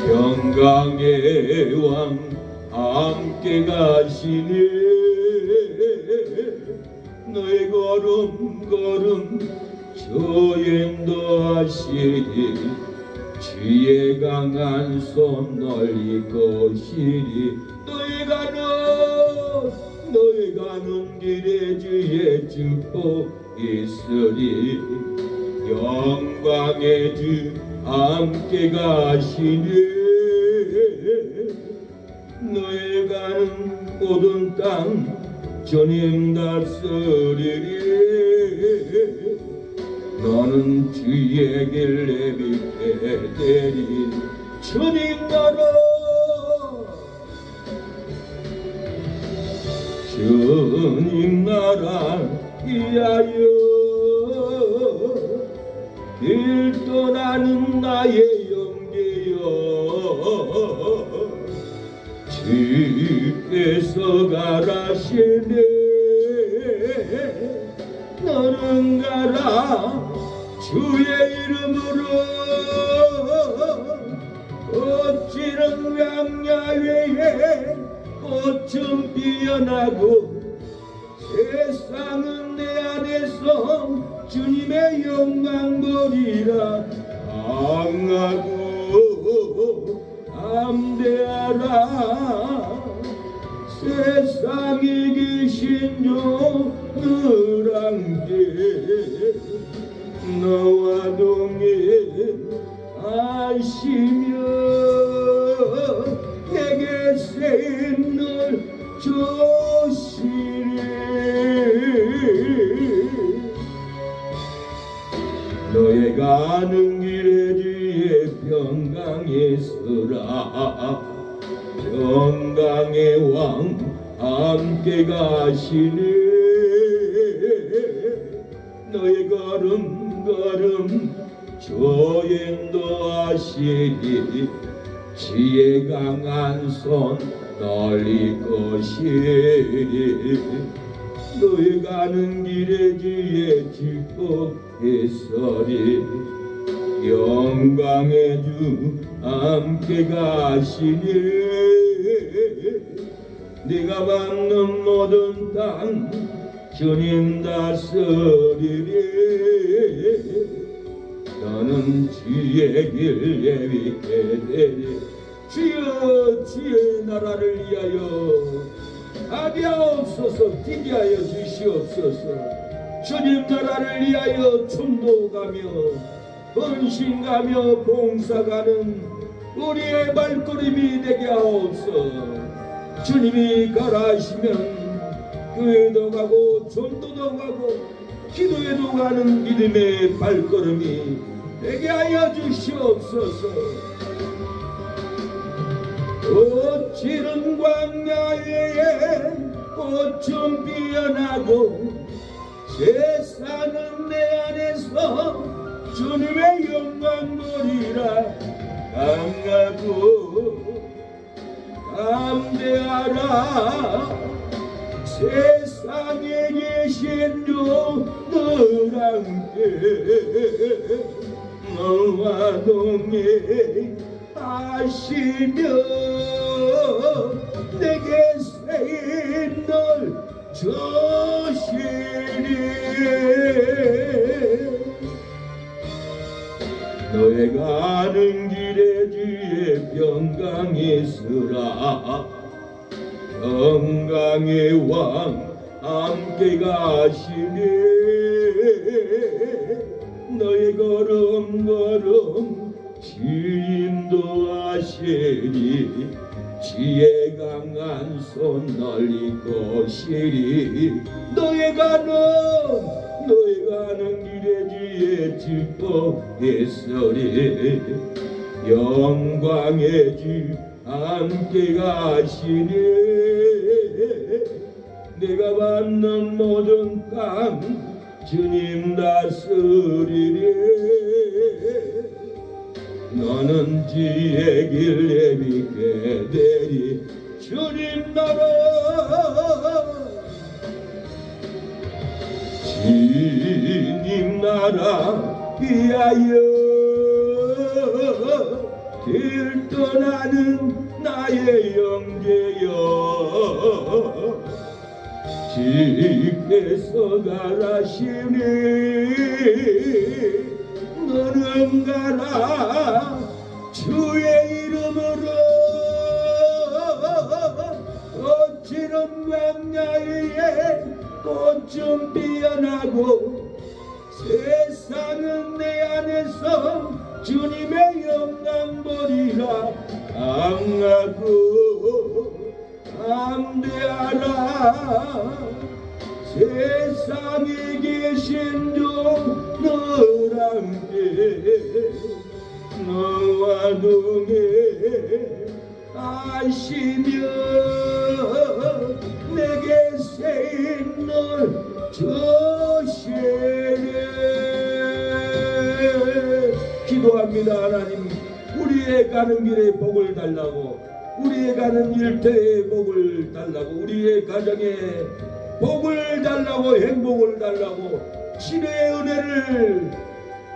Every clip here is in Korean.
평강의 왕 함께 가시네. 너의 걸음 주인도하시리. 주의 강한 손 널리 거시리. 너의 가는 길에 주의 축복 있으리. 영광의 주 함께 가시네. 너의 가는 모든 땅 주님 다스리리. 너는 주의 길 내비게 되리. 주님 나라 주님 나라 위하여 길 떠나는 나의 영계여. 주께서 가라시네. 너는 가라 주의 이름으로. 꽃지는 광야 위에 꽃은 피어나고 세상은 내 안에서 주님의 영광 보리라. 강하고 담대하라. 세상에 계신 주를 함께 너와 동행하시며 내게 세인 널 주시리. 너의 가는 길에 주의 평강에 서라. 평강의 왕 함께 가시네. 너의 걸음 주 인도하시리. 지혜 강한 손 널리 거시리. 너의 가는 길에 주의 축복 있으리. 영광의 주 함께 가시니. 네가 받는 모든 땅 주님 다스리리. 너는 주의 길 예비게 되리. 주여 주의 나라를 위하여 아비하옵소서. 뛰게 하여 주시옵소서. 주님 나라를 위하여 춤도가며 헌신가며 봉사가는 우리의 발걸음이 되게 하옵소서. 주님이 가라 하시면 교회도 가고 전도도 가고 기도에도 가는 믿음의 발걸음이 되게 하여 주시옵소서. 꽃지는 광야에 꽃은 피어나고 세상은 내 안에서 주님의 영광 보리라. 강하고 담대하라. 세상에 계신 주들 함께 너와 동행하시며 내게 세인 널 주시리. 너의 가는 길에 주의 평강이 있으라. 평강의 왕 함께 가시네. 너의 걸음 주인도하시리. 지혜 강한 손 널리 거시리. 너의 가는 길에 주의 축복 있으리. 영광의 주 함께 가시니. 내가 받는 모든 땅 주님 다스리리. 너는 주의 길 내비게 되리. 주님 나라 주님 나라 위하여 길 떠나 나는 나의 영계여 주께서 가라시니 너는 가라 주의 이름으로 어찌는 광야에 꽃좀 피어나고 세상은 내 안에서 주님의 영광 보리라 강하고 담대하라 세상에 계신 주 너와 함께 너와 동에 하시며 내게 세인 널 주시네. 기도합니다. 하나님, 우리의 가는 길에 복을 달라고, 우리의 가는 일터에 복을 달라고, 우리의 가정에 복을 달라고, 행복을 달라고, 치료의 은혜를,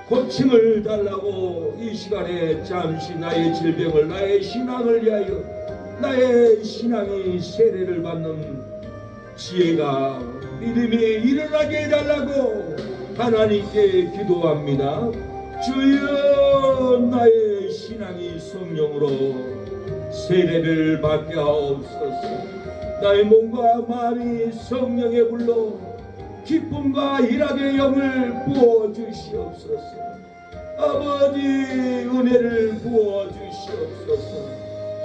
고침을 달라고 이 시간에 잠시 나의 질병을, 나의 신앙을 위하여, 나의 신앙이 세례를 받는 지혜가, 믿음이 일어나게 해달라고 하나님께 기도합니다. 주여, 나의 신앙이 성령으로 세례를 받게 하옵소서. 나의 몸과 마음이 성령의 불로 기쁨과 희락의 영을 부어주시옵소서. 아버지, 은혜를 부어주시옵소서.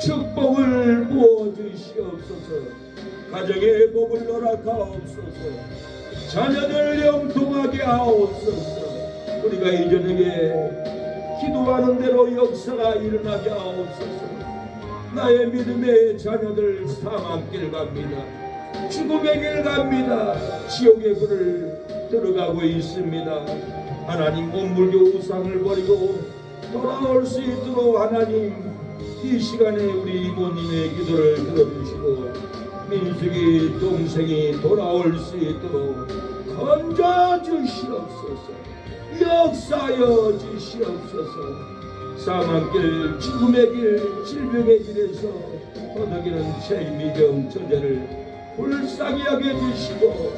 축복을 부어주시옵소서. 가정의 복을 허락하옵소서. 자녀들 영통하게 하옵소서. 우리가 이 저녁에 기도하는 대로 역사가 일어나게 하옵소서. 나의 믿음의 자녀들 사망길 갑니다. 죽음의 길 갑니다. 지옥의 불을 들어가고 있습니다. 하나님, 몸물교 우상을 버리고 돌아올 수 있도록 하나님, 이 시간에 우리 이모님의 기도를 들어주시고 민숙이 동생이 돌아올 수 있도록 건져 주시옵소서. 역사여 주시옵소서. 사망길, 죽음의 길, 질병의 길에서 허덕이는 책미경 저자를 불쌍히 하게 주시고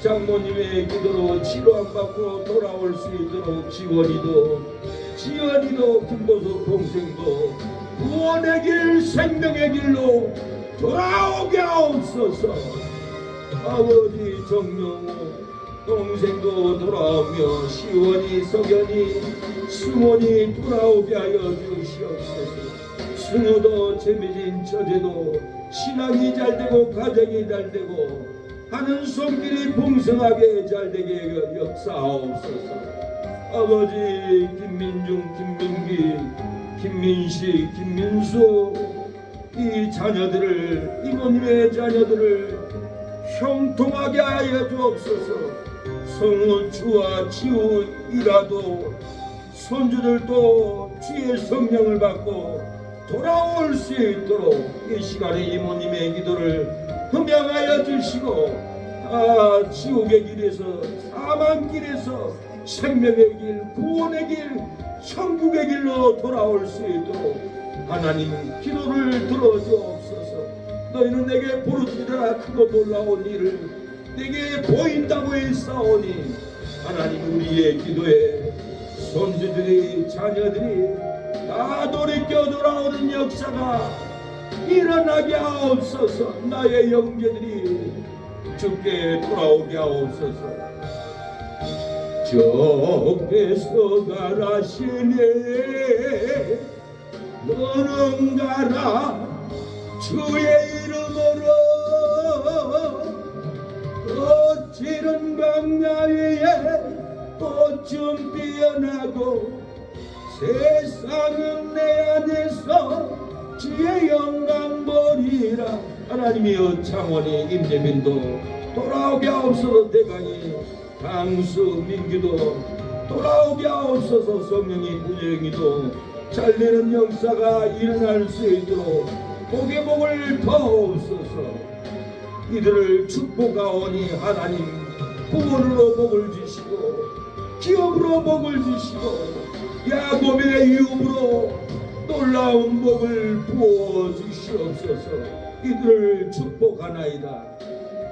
장모님의 기도로 치료함 받고 돌아올 수 있도록 지원이도 김보석 동생도 구원의 길, 생명의 길로 돌아오게 하옵소서. 아버지, 정명호 동생도 돌아오며 시원이, 석연이, 승원이 돌아오게 하여 주시옵소서. 승우도, 재미진 처제도 신앙이 잘되고 가정이 잘되고 하는 손길이 풍성하게 잘되게 역사하옵소서. 아버지, 김민중, 김민기, 김민식, 김민수 이 자녀들을, 이모님의 자녀들을 형통하게 하여 주옵소서. 성우주와 지우이라도 손주들도 주의 성령을 받고 돌아올 수 있도록 이 시간에 이모님의 기도를 흠양하여 주시고 지옥의 길에서, 사망길에서 생명의 길, 구원의 길, 천국의 길로 돌아올 수 있도록 하나님, 기도를 들어주옵소서. 너희는 내게 부르짖으라 크고 놀라운 일을 내게 보인다고 했사오니 하나님, 우리의 기도에 손주들이, 자녀들이 다 돌이켜 돌아오는 역사가 일어나게 하옵소서. 나의 형제들이 주께 돌아오게 하옵소서. 주께서 가라시네 너는 가라 주의 이름으로 거칠은 광야 위에 꽃좀 피어나고 세상은 내 안에서 주의 영광 보리라. 하나님이여, 창원이, 임재민도 돌아오게 하옵소서. 대강이, 강수, 민규도 돌아오게 하옵소서. 성령이, 부정이도 잘리는 역사가 일어날 수 있도록 복의 복을 더하옵소서. 이들을 축복하오니 하나님, 구원으로 복을 주시고 기업으로 복을 주시고 야곱의 유업으로 또 놀라운 복을 부어 주시옵소서. 이들을 축복하나이다.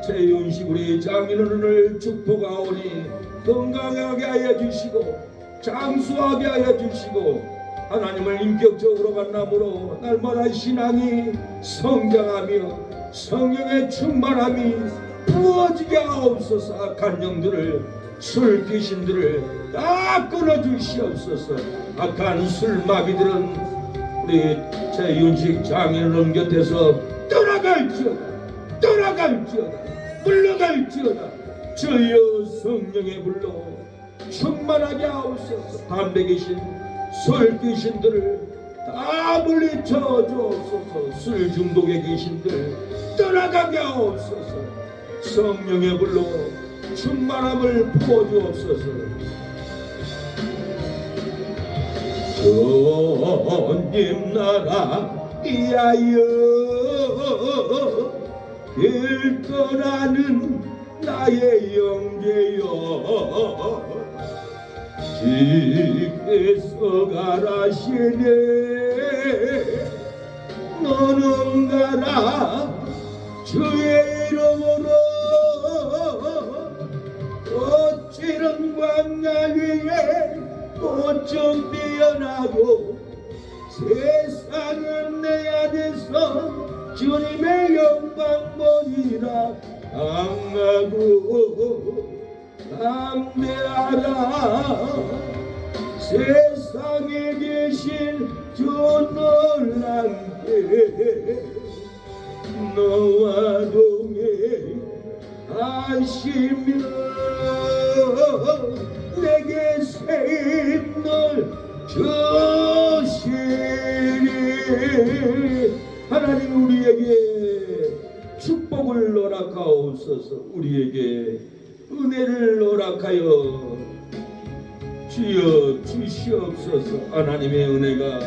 최윤식 우리 장인어른을 축복하오니 건강하게 하여 주시고 장수하게 하여 주시고 하나님을 인격적으로 만남으로 날마다 신앙이 성장하며 성령의 충만함이 부어지게 하옵소서. 악한 영들을 술 귀신들을 다 끊어주시옵소서. 악한 술마비들은 우리 최윤식 장인어른 곁에서 떠나갈지어다 물러갈지어다. 주여 성령의 불로 충만하게 하옵소서. 담배 귀신 술 귀신들을 다 물리쳐 주옵소서. 술 중독의 귀신들 떠나가게 하옵소서. 성령의 불로 충만함을 부어 주옵소서. 주님 나라 위하여 길 떠나는 나의 영계여 주께서 가라시네 너는 가라 주의 이름으로 꽃지는 광야 위에 꽃좀 피어나고 세상은 내 안에서 주님의 영광 보리라. 강하고 담대하라. 세상에 계신 주 놀랍게 너와 동행하시며 내게 새 힘을 주시리. 하나님 우리에게 축복을 허락하옵소서. 우리에게 은혜를 허락하여 주여 주시옵소서. 하나님의 은혜가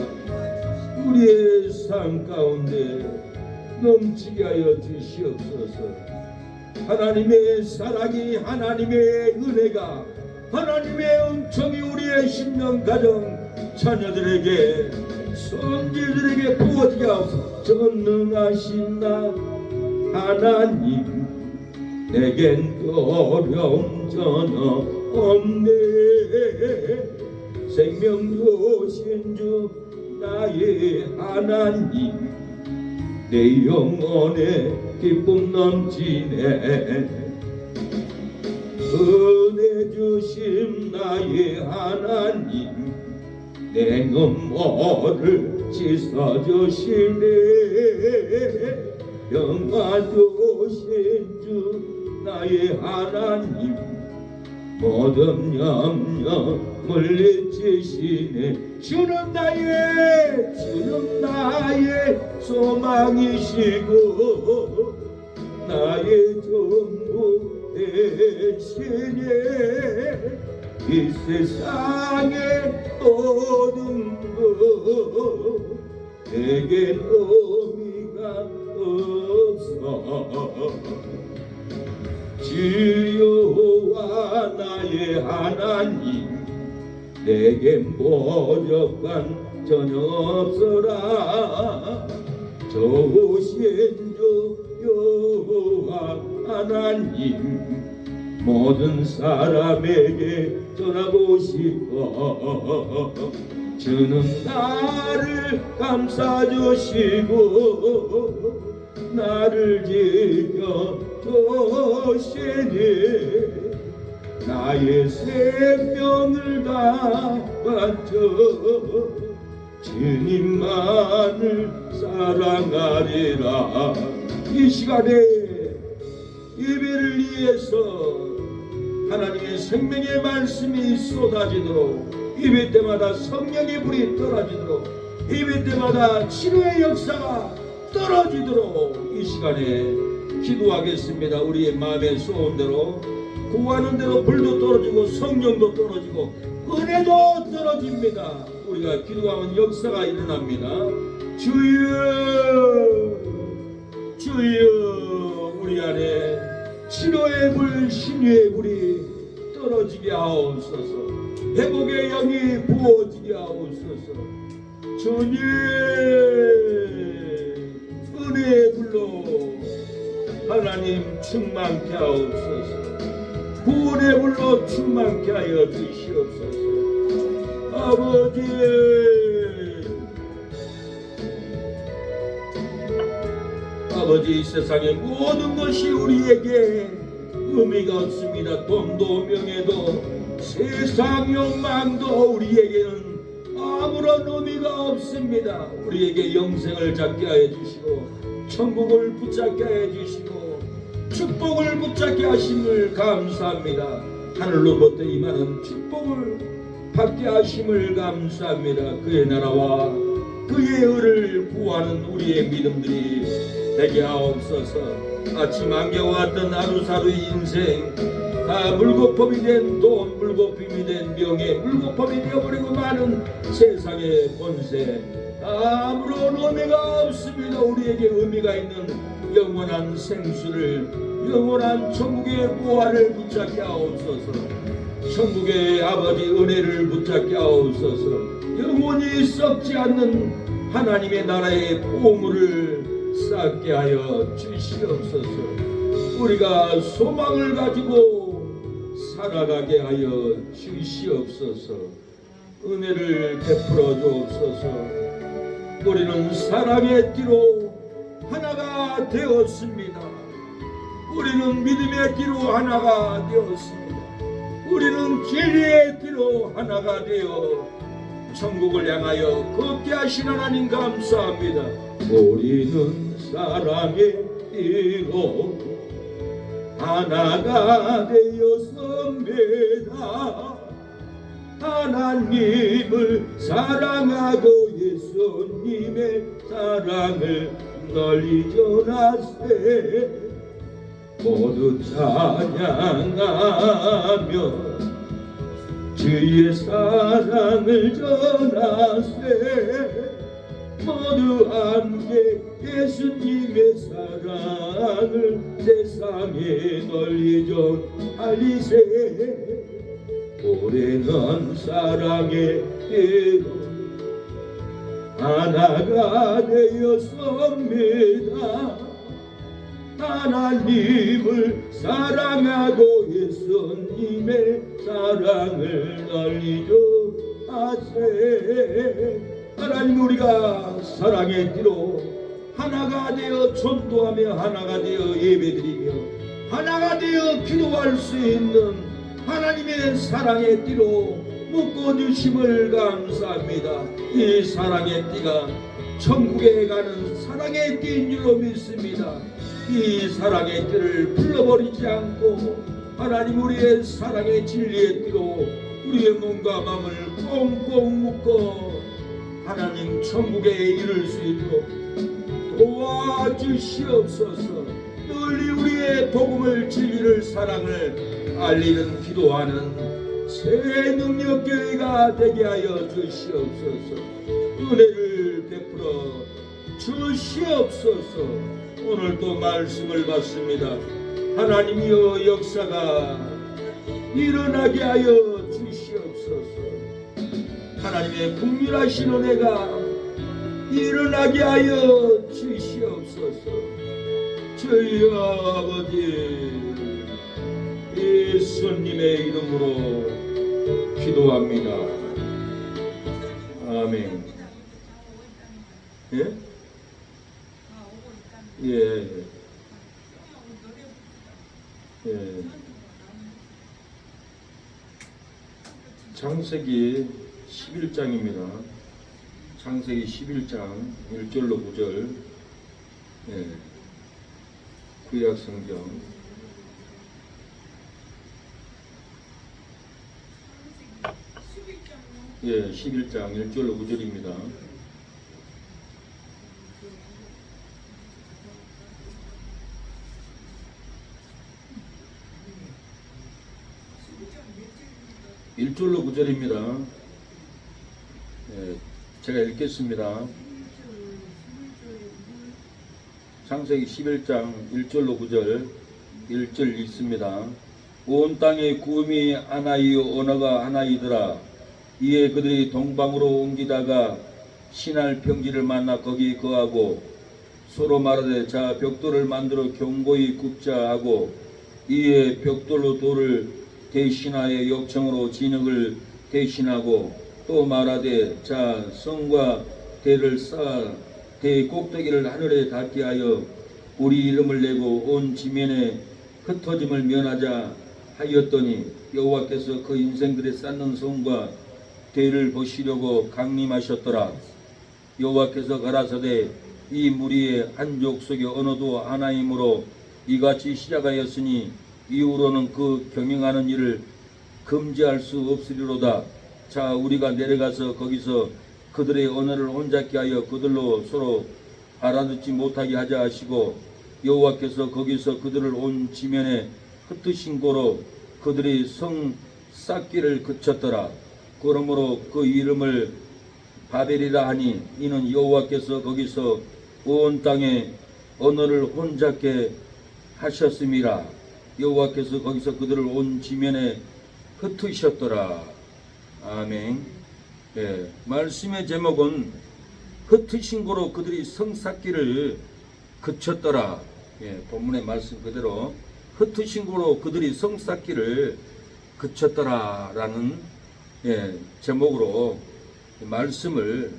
우리의 삶 가운데 넘치게 하여 주시옵소서. 하나님의 사랑이 하나님의 은혜가 하나님의 은총이 우리의 신령 가정 자녀들에게 손질들에게 부어지게 하옵소서. 전능하신 나 하나님 내겐 어려움 전혀 없네. 생명 주신 주 나의 하나님 내 영혼에 기쁨 넘치네. 은혜 주심 나의 하나님 내 눈물을 씻어주시네. 영화 주신 주 나의 하나님 모든 염려 물리치시네. 주는 나의 소망이시고 나의 전부 대신에 이 세상의 모든 것 내겐 의미가 없어. 주여와 나의 하나님 내겐 모적한 전혀 없어라. 좋으신 주 여호와 하나님 모든 사람에게 전하고 싶어. 주는 나를 감싸주시고 나를 지켜주시니 나의 생명을 다 바쳐 주님만을 사랑하리라. 이 시간에 예배를 위해서 하나님의 생명의 말씀이 쏟아지도록 예배 때마다 성령의 불이 떨어지도록 예배 때마다 치료의 역사가 떨어지도록 이 시간에 기도하겠습니다. 우리의 마음의 소원대로 구하는 대로 불도 떨어지고 성령도 떨어지고 은혜도 떨어집니다. 우리가 기도하면 역사가 일어납니다. 주여 우리 안에 치료의 불 신유의 불이 떨어지게 하옵소서. 회복의 영이 부어지게 하옵소서. 주님 은혜의 불로 하나님 충만케 하옵소서. 구원의 불로 충만케 하여 주시옵소서. 아버지, 아버지, 이 세상의 모든 것이 우리에게 의미가 없습니다. 돈도 명예도 세상 욕망도 우리에게는 아무런 의미가 없습니다. 우리에게 영생을 잡게 하여 주시고 천국을 붙잡게 하여 주시고 축복을 붙잡게 하심을 감사합니다. 하늘로부터 임하는 축복을 받게 하심을 감사합니다. 그의 나라와 그의 의를 구하는 우리의 믿음들이 되게 하옵소서. 아침 안개와 같던 하루사루의 인생 다 물거품이 된 돈, 물거품이 된 명예, 물거품이 되어버리고 많은 세상의 권세 아무런 의미가 없습니다. 우리에게 의미가 있는 영원한 생수를, 영원한 천국의 보화를 붙잡게 하옵소서. 천국의 아버지 은혜를 붙잡게 하옵소서. 영원히 썩지 않는 하나님의 나라의 보물을 쌓게 하여 주시옵소서. 우리가 소망을 가지고 살아가게 하여 주시옵소서. 은혜를 베풀어 주옵소서. 우리는 사랑의 띠로 하나가 되었습니다. 우리는 믿음의 띠로 하나가 되었습니다. 우리는 진리의 띠로 하나가 되어 천국을 향하여 걷게 하신 하나님 감사합니다. 우리는 사랑의 띠로 하나가 되었습니다. 하나님을 사랑하고 예수님의 사랑을 널리 전하세. 모두 찬양하며 주의 사랑을 전하세. 모두 함께 예수님의 사랑을 세상에 널리 전하리세. 올해는 사랑의 띠로 하나가 되었습니다. 하나님을 사랑하고 예수님의 사랑을 널리 전하세. 하나님, 우리가 사랑의 띠로 하나가 되어 전도하며 하나가 되어 예배드리며 하나가 되어 기도할 수 있는 하나님의 사랑의 띠로 묶어주심을 감사합니다. 이 사랑의 띠가 천국에 가는 사랑의 띠인 줄로 믿습니다. 이 사랑의 띠를 풀러버리지 않고 하나님, 우리의 사랑의 진리의 띠로 우리의 몸과 마음을 꽁꽁 묶어 하나님 천국에 이를 수 있도록 도와주시옵소서. 널리 우리의 복음을, 진리를, 사랑을 알리는, 기도하는 새 능력교회가 되게 하여 주시옵소서. 은혜를 베풀어 주시옵소서. 오늘도 말씀을 받습니다. 하나님이여, 역사가 일어나게 하여 주시옵소서. 하나님의 국률하신 은혜가 일어나게 하여 주시옵소서. 저희 아버지 예수님의 이름으로 기도합니다. 아멘. 예? 예. 예. 창세기 11장입니다. 창세기 11장 1절로 9절. 예. 구약 성경. 예, 11장 1절로 9절입니다. (1절로 9절입니다) 예, 제가 읽겠습니다. 창세기 11장 1절로 9절 1절 읽습니다. 온 땅에 구음이 하나이요 언어가 하나이더라. 이에 그들이 동방으로 옮기다가 신할 평지를 만나 거기 거하고 서로 말하되 자 벽돌을 만들어 견고히 굽자 하고 이에 벽돌로 돌을 대신하여 역청으로 진흙을 대신하고 또 말하되 자 성과 대를 쌓아 대 꼭대기를 하늘에 닿게 하여 우리 이름을 내고 온 지면에 흩어짐을 면하자 하였더니 여호와께서 그 인생들이 쌓는 성과 대를 보시려고 강림하셨더라. 여호와께서 가라사대 이 무리의 한 족속이 언어도 하나이므로 이같이 시작하였으니 이후로는 그 경영하는 일을 금지할 수 없으리로다. 자 우리가 내려가서 거기서 그들의 언어를 혼잡게 하여 그들로 서로 알아듣지 못하게 하자 하시고 여호와께서 거기서 그들을 온 지면에 흩으신 고로 그들이 성 쌓기를 그쳤더라. 그러므로 그 이름을 바벨이라 하니 이는 여호와께서 거기서 온 땅에 언어를 혼잡게 하셨음이라. 여호와께서 거기서 그들을 온 지면에 흩으셨더라. 아멘. 예, 말씀의 제목은 흩으신 고로 그들이 성 쌓기를 그쳤더라. 예, 본문의 말씀 그대로 흩으신 고로 그들이 성 쌓기를 그쳤더라라는 예, 제목으로 말씀을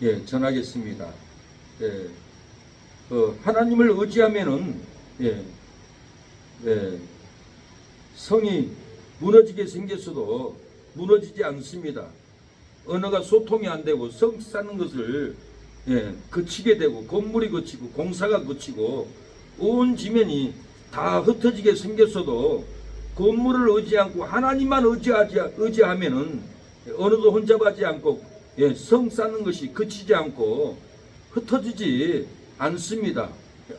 예, 전하겠습니다. 예, 하나님을 의지하면은 예, 예, 성이 무너지게 생겼어도 무너지지 않습니다. 언어가 소통이 안 되고 성 쌓는 것을 예, 그치게 되고 건물이 그치고 공사가 그치고 온 지면이 다 흩어지게 생겼어도 건물을 의지 않고 하나님만 의지하면은 언어도 혼잡하지 않고 예, 성 쌓는 것이 그치지 않고 흩어지지 않습니다.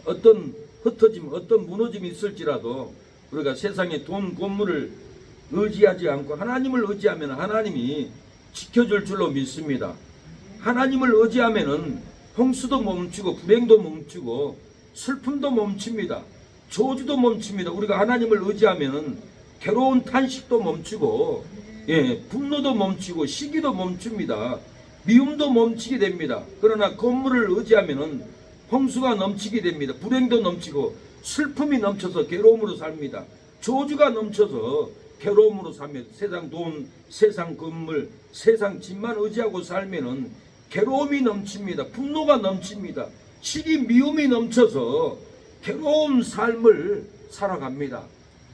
어떤 흩어짐, 어떤 무너짐이 있을지라도 우리가 세상에 돈, 건물을 의지하지 않고 하나님을 의지하면 하나님이 지켜줄 줄로 믿습니다. 하나님을 의지하면은 홍수도 멈추고 불행도 멈추고 슬픔도 멈춥니다. 저주도 멈춥니다. 우리가 하나님을 의지하면은 괴로운 탄식도 멈추고 예, 분노도 멈추고 시기도 멈춥니다. 미움도 멈추게 됩니다. 그러나 건물을 의지하면은 홍수가 넘치게 됩니다. 불행도 넘치고 슬픔이 넘쳐서 괴로움으로 삽니다. 저주가 넘쳐서 괴로움으로 삽니다. 세상 돈, 세상 건물, 세상 집만 의지하고 살면은 괴로움이 넘칩니다. 분노가 넘칩니다. 시기 미움이 넘쳐서 괴로운 삶을 살아갑니다.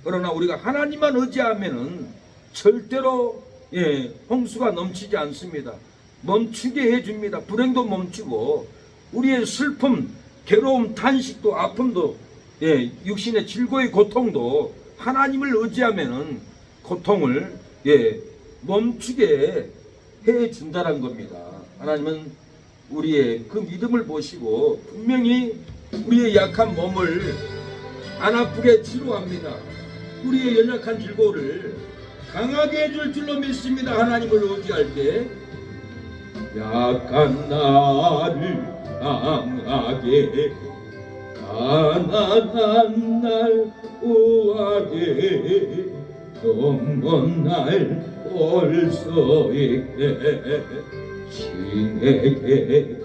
그러나 우리가 하나님만 의지하면은 절대로 예, 홍수가 넘치지 않습니다. 멈추게 해줍니다. 불행도 멈추고 우리의 슬픔, 괴로움, 탄식도 아픔도 예, 육신의 질고의 고통도 하나님을 의지하면은 고통을 예, 멈추게 해준다는 겁니다. 하나님은 우리의 그 믿음을 보시고 분명히 우리의 약한 몸을 안 아프게 치료합니다. 우리의 연약한 질고를 강하게 해줄 줄로 믿습니다. 하나님을 의지할 때 약한 나를 강하게 가난한 날 우아하게 먼 날 올 수 있게 신에게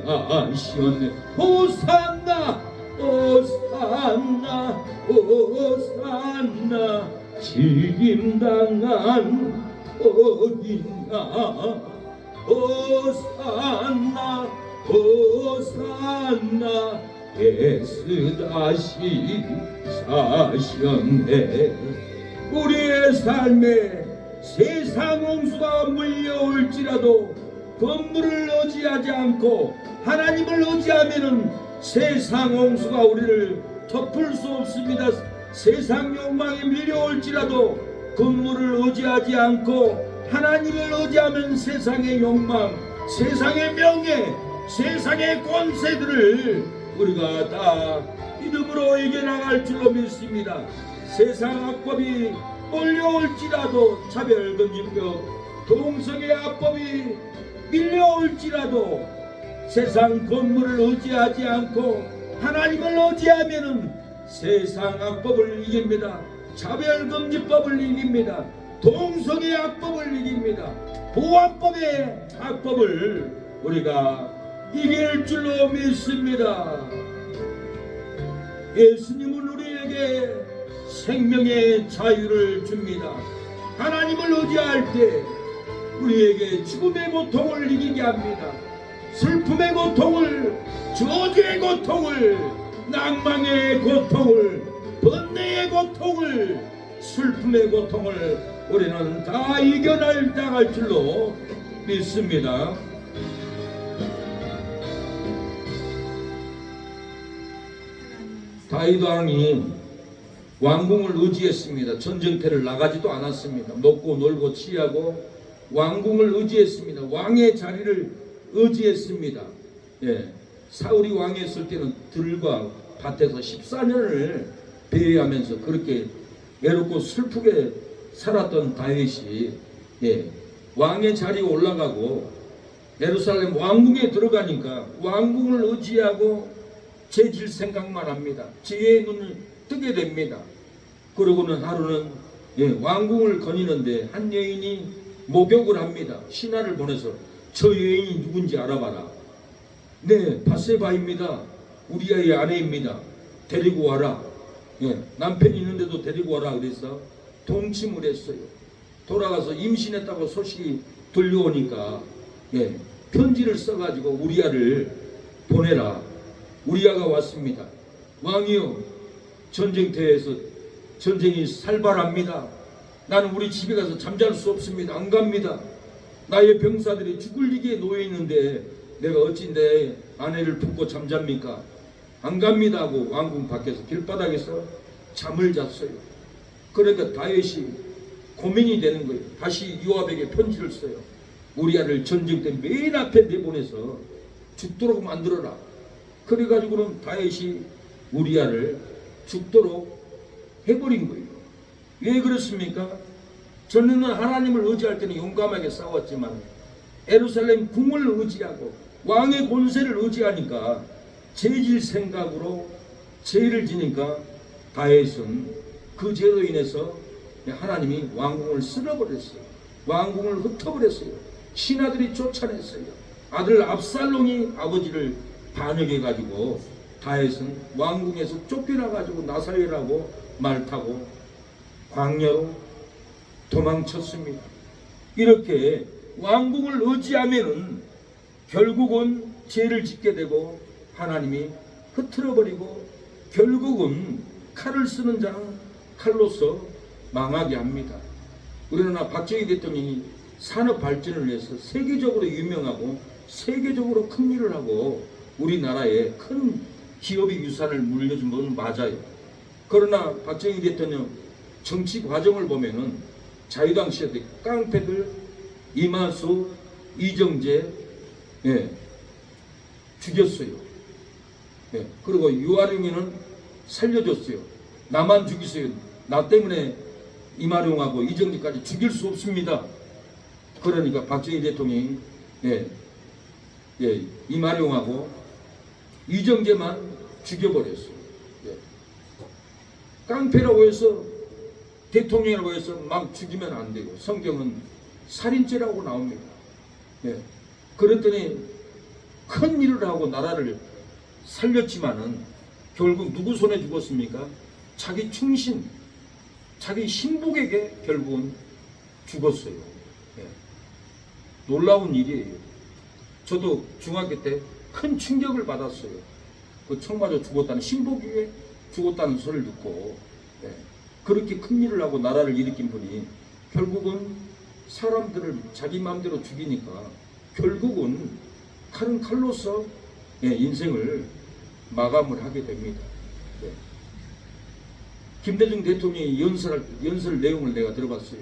하시네. 호산나 호산나 호산나 질김당한 어린아 호산나 호산나 애쓰다시 사셨네. 우리의 삶에 세상 홍수가 물려올지라도 건물을 의지하지 않고 하나님을 의지하면은 세상 홍수가 우리를 덮을 수 없습니다. 세상 욕망이 밀려올지라도 건물을 의지하지 않고 하나님을 의지하면 세상의 욕망, 세상의 명예, 세상의 권세들을 우리가 다 믿음으로 이겨나갈 줄로 믿습니다. 세상 악법이 몰려올지라도 차별금지법, 동성애 악법이 밀려올지라도 세상 건물을 의지하지 않고 하나님을 의지하면은 세상 악법을 이깁니다. 차별금지법을 이깁니다. 동성애 악법을 이깁니다. 보안법의 악법을 우리가 이길 줄로 믿습니다. 예수님은 우리에게 생명의 자유를 줍니다. 하나님을 의지할 때 우리에게 죽음의 고통을 이기게 합니다. 슬픔의 고통을, 저주의 고통을, 낭망의 고통을, 번뇌의 고통을, 슬픔의 고통을 우리는 다 이겨나갈 줄로 믿습니다. 다윗 왕이 왕궁을 의지했습니다. 전쟁터를 나가지도 않았습니다. 먹고 놀고 취하고 왕궁을 의지했습니다. 왕의 자리를 의지했습니다. 예, 사울이 왕이었을 때는 들과 밭에서 14년을 배회하면서 그렇게 외롭고 슬프게 살았던 다윗이 왕의 자리에 올라가고 예루살렘 왕궁에 들어가니까 왕궁을 의지하고 죄질 생각만 합니다. 죄의 눈을 뜨게 됩니다. 그러고는 하루는 왕궁을 거니는데 한 여인이 목욕을 합니다. 신하를 보내서 저 여인이 누군지 알아봐라. 네, 바세바입니다. 우리아의 아내입니다. 데리고 와라. 남편이 있는데도 데리고 와라 그래서 동침을 했어요. 돌아가서 임신했다고 소식이 들려오니까 편지를 써가지고 우리아를 보내라. 우리아가 왔습니다. 왕이여, 전쟁터에서 전쟁이 살벌합니다. 나는 우리 집에 가서 잠잘 수 없습니다. 안 갑니다. 나의 병사들이 죽을 위기에 놓여 있는데 내가 어찌 내 아내를 품고 잠잡니까? 안 갑니다 하고 왕궁 밖에서 길바닥에서 잠을 잤어요. 그러니까 다윗이 고민이 되는 거예요. 다시 요압에게 편지를 써요. 우리아를 전쟁터 맨 앞에 내보내서 죽도록 만들어라. 그래가지고는 다윗이 우리아를 죽도록 해버린 거예요. 왜 그렇습니까? 전에는 하나님을 의지할 때는 용감하게 싸웠지만 예루살렘 궁을 의지하고 왕의 권세를 의지하니까 죄질 생각으로 죄를 지니까 다윗은 그 죄로 인해서 하나님이 왕궁을 쓸어버렸어요. 왕궁을 흩어버렸어요. 신하들이 쫓아냈어요. 아들 압살롬이 아버지를 반역해가지고 다윗은 왕궁에서 쫓겨나가지고 나사렛이라고 말 타고 광야로 도망쳤습니다. 이렇게 왕궁을 의지하면은 결국은 죄를 짓게 되고 하나님이 흐트러버리고 결국은 칼을 쓰는 자는 칼로서 망하게 합니다. 그러나 박정희 대통령이 산업 발전을 위해서 세계적으로 유명하고 세계적으로 큰 일을 하고 우리나라에 큰 기업의 유산을 물려준 건 맞아요. 그러나 박정희 대통령 정치 과정을 보면은 자유당 시대 깡패들 이만수, 이정재 죽였어요. 그리고 유아룡이는 살려줬어요. 나만 죽이세요. 나 때문에 이마룡하고 이정재까지 죽일 수 없습니다. 그러니까 박정희 대통령이 이마룡하고 이정재만 죽여버렸어요. 깡패라고 해서 대통령이라고 해서 막 죽이면 안 되고 성경은 살인죄라고 나옵니다. 그랬더니 큰 일을 하고 나라를 살렸지만은 결국 누구 손에 죽었습니까? 자기 충신, 자기 신복에게 결국은 죽었어요. 놀라운 일이에요. 저도 중학교 때 큰 충격을 받았어요. 그 총 맞아 죽었다는 신복에게 죽었다는 소리를 듣고 그렇게 큰 일을 하고 나라를 일으킨 분이 결국은 사람들을 자기 마음대로 죽이니까 결국은 칼은 칼로서 인생을 마감을 하게 됩니다. 김대중 대통령이 연설 내용을 내가 들어봤어요.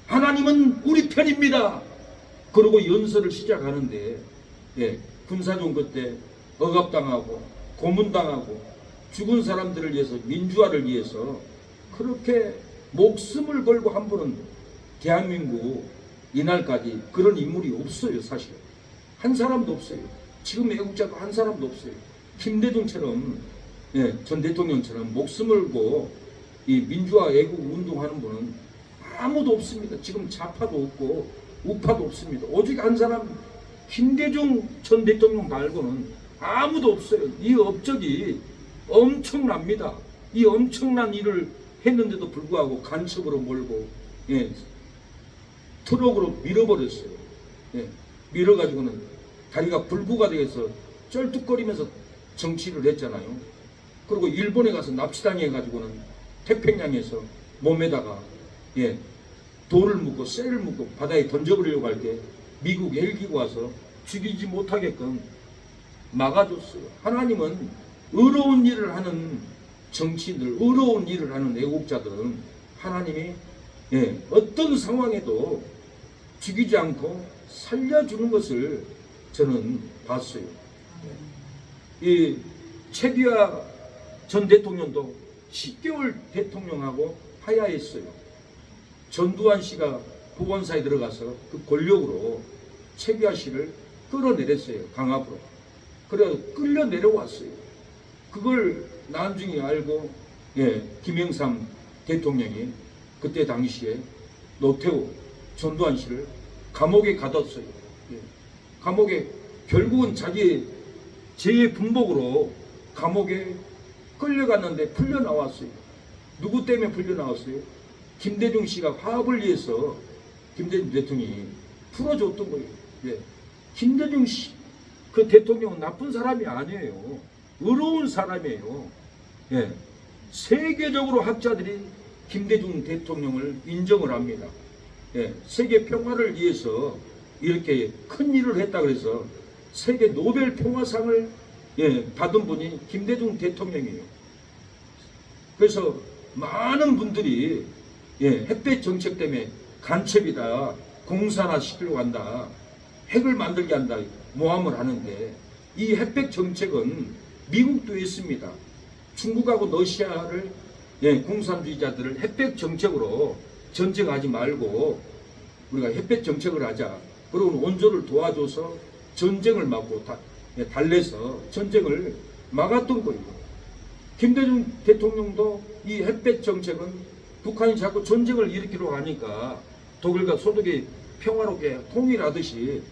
하나님은 우리 편입니다. 그러고 연설을 시작하는데 군사종교 때 억압당하고 고문당하고 죽은 사람들을 위해서 민주화를 위해서 그렇게 목숨을 걸고 한 분은 대한민국 이날까지 그런 인물이 없어요. 사실 한 사람도 없어요. 지금 애국자도 한 사람도 없어요. 김대중처럼 전 대통령처럼 목숨을 걸고 이 민주화 애국 운동하는 분은 아무도 없습니다. 지금 좌파도 없고 우파도 없습니다. 오직 한 사람 김대중 전 대통령 말고는 아무도 없어요. 이 업적이 엄청납니다. 이 엄청난 일을 했는데도 불구하고 간첩으로 몰고 트럭으로 밀어버렸어요. 밀어가지고는 다리가 불구가 되어서 쩔뚝거리면서 정치를 했잖아요. 그리고 일본에 가서 납치당해가지고는 태평양에서 몸에다가 돌을 묶고 쇠를 묶고 바다에 던져버리려고 할 때 미국 헬기가 와서 죽이지 못하게끔 막아줬어요. 하나님은 의로운 일을 하는 정치인들, 의로운 일을 하는 애국자들은 하나님이 어떤 상황에도 죽이지 않고 살려주는 것을 저는 봤어요. 이 최규하 전 대통령도 10개월 대통령하고 하야했어요. 전두환 씨가 보건사에 들어가서 그 권력으로 최규하 씨를 끌어내렸어요. 강압으로. 그래서 끌려 내려왔어요. 그걸 나중에 알고 김영삼 대통령이 그때 당시에 노태우, 전두환 씨를 감옥에 가뒀어요. 감옥에 결국은 자기 죄의 분복으로 감옥에 끌려갔는데 풀려 나왔어요. 누구 때문에 풀려 나왔어요? 김대중 씨가 화합을 위해서 김대중 대통령이 풀어줬던 거예요. 김대중 씨, 그 대통령은 나쁜 사람이 아니에요. 의로운 사람이에요. 세계적으로 학자들이 김대중 대통령을 인정을 합니다. 세계 평화를 위해서 이렇게 큰 일을 했다 그래서 세계 노벨 평화상을 받은 분이 김대중 대통령이에요. 그래서 많은 분들이 햇볕 정책 때문에 간첩이다, 공산화 시키려고 한다, 핵을 만들게 한다 모함을 하는데, 이 햇볕 정책은 미국도 있습니다. 중국하고 러시아를 공산주의자들을 햇볕 정책으로 전쟁하지 말고 우리가 햇볕 정책을 하자. 그리고 원조를 도와줘서 전쟁을 막고 달래서 전쟁을 막았던 거예요. 김대중 대통령도 이 햇볕 정책은 북한이 자꾸 전쟁을 일으키려고 하니까 독일과 소독이 평화롭게 통일하듯이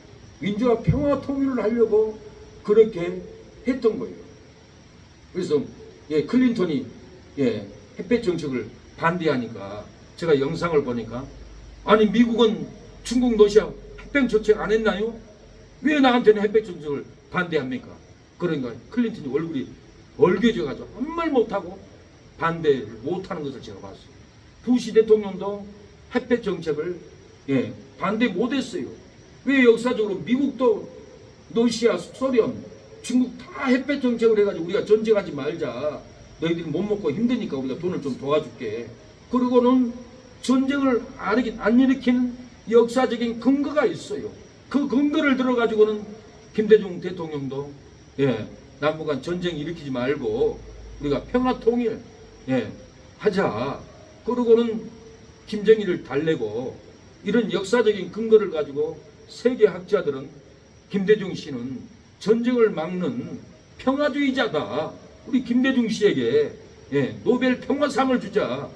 민주화 평화 통일을 하려고 그렇게 했던 거예요. 그래서 클린턴이 햇볕 정책을 반대하니까 제가 영상을 보니까, 아니 미국은 중국 러시아 햇볕 정책 안 했나요? 왜 나한테는 햇볕 정책을 반대합니까? 그러니까 클린턴이 얼굴이 벌개져가지고 한 말 못하고 반대를 못하는 것을 제가 봤어요. 부시 대통령도 햇볕 정책을 반대 못했어요. 왜? 역사적으로 미국도 러시아, 소련, 중국 다 햇볕 정책을 해가지고 우리가 전쟁하지 말자, 너희들이 못 먹고 힘드니까 우리가 돈을 좀 도와줄게, 그리고는 전쟁을 안 일으키는 역사적인 근거가 있어요. 그 근거를 들어가지고는 김대중 대통령도 남북한 전쟁 일으키지 말고 우리가 평화 통일 하자, 그러고는 김정일을 달래고, 이런 역사적인 근거를 가지고 세계 학자들은 김대중 씨는 전쟁을 막는 평화주의자다, 우리 김대중 씨에게 노벨 평화상을 주자,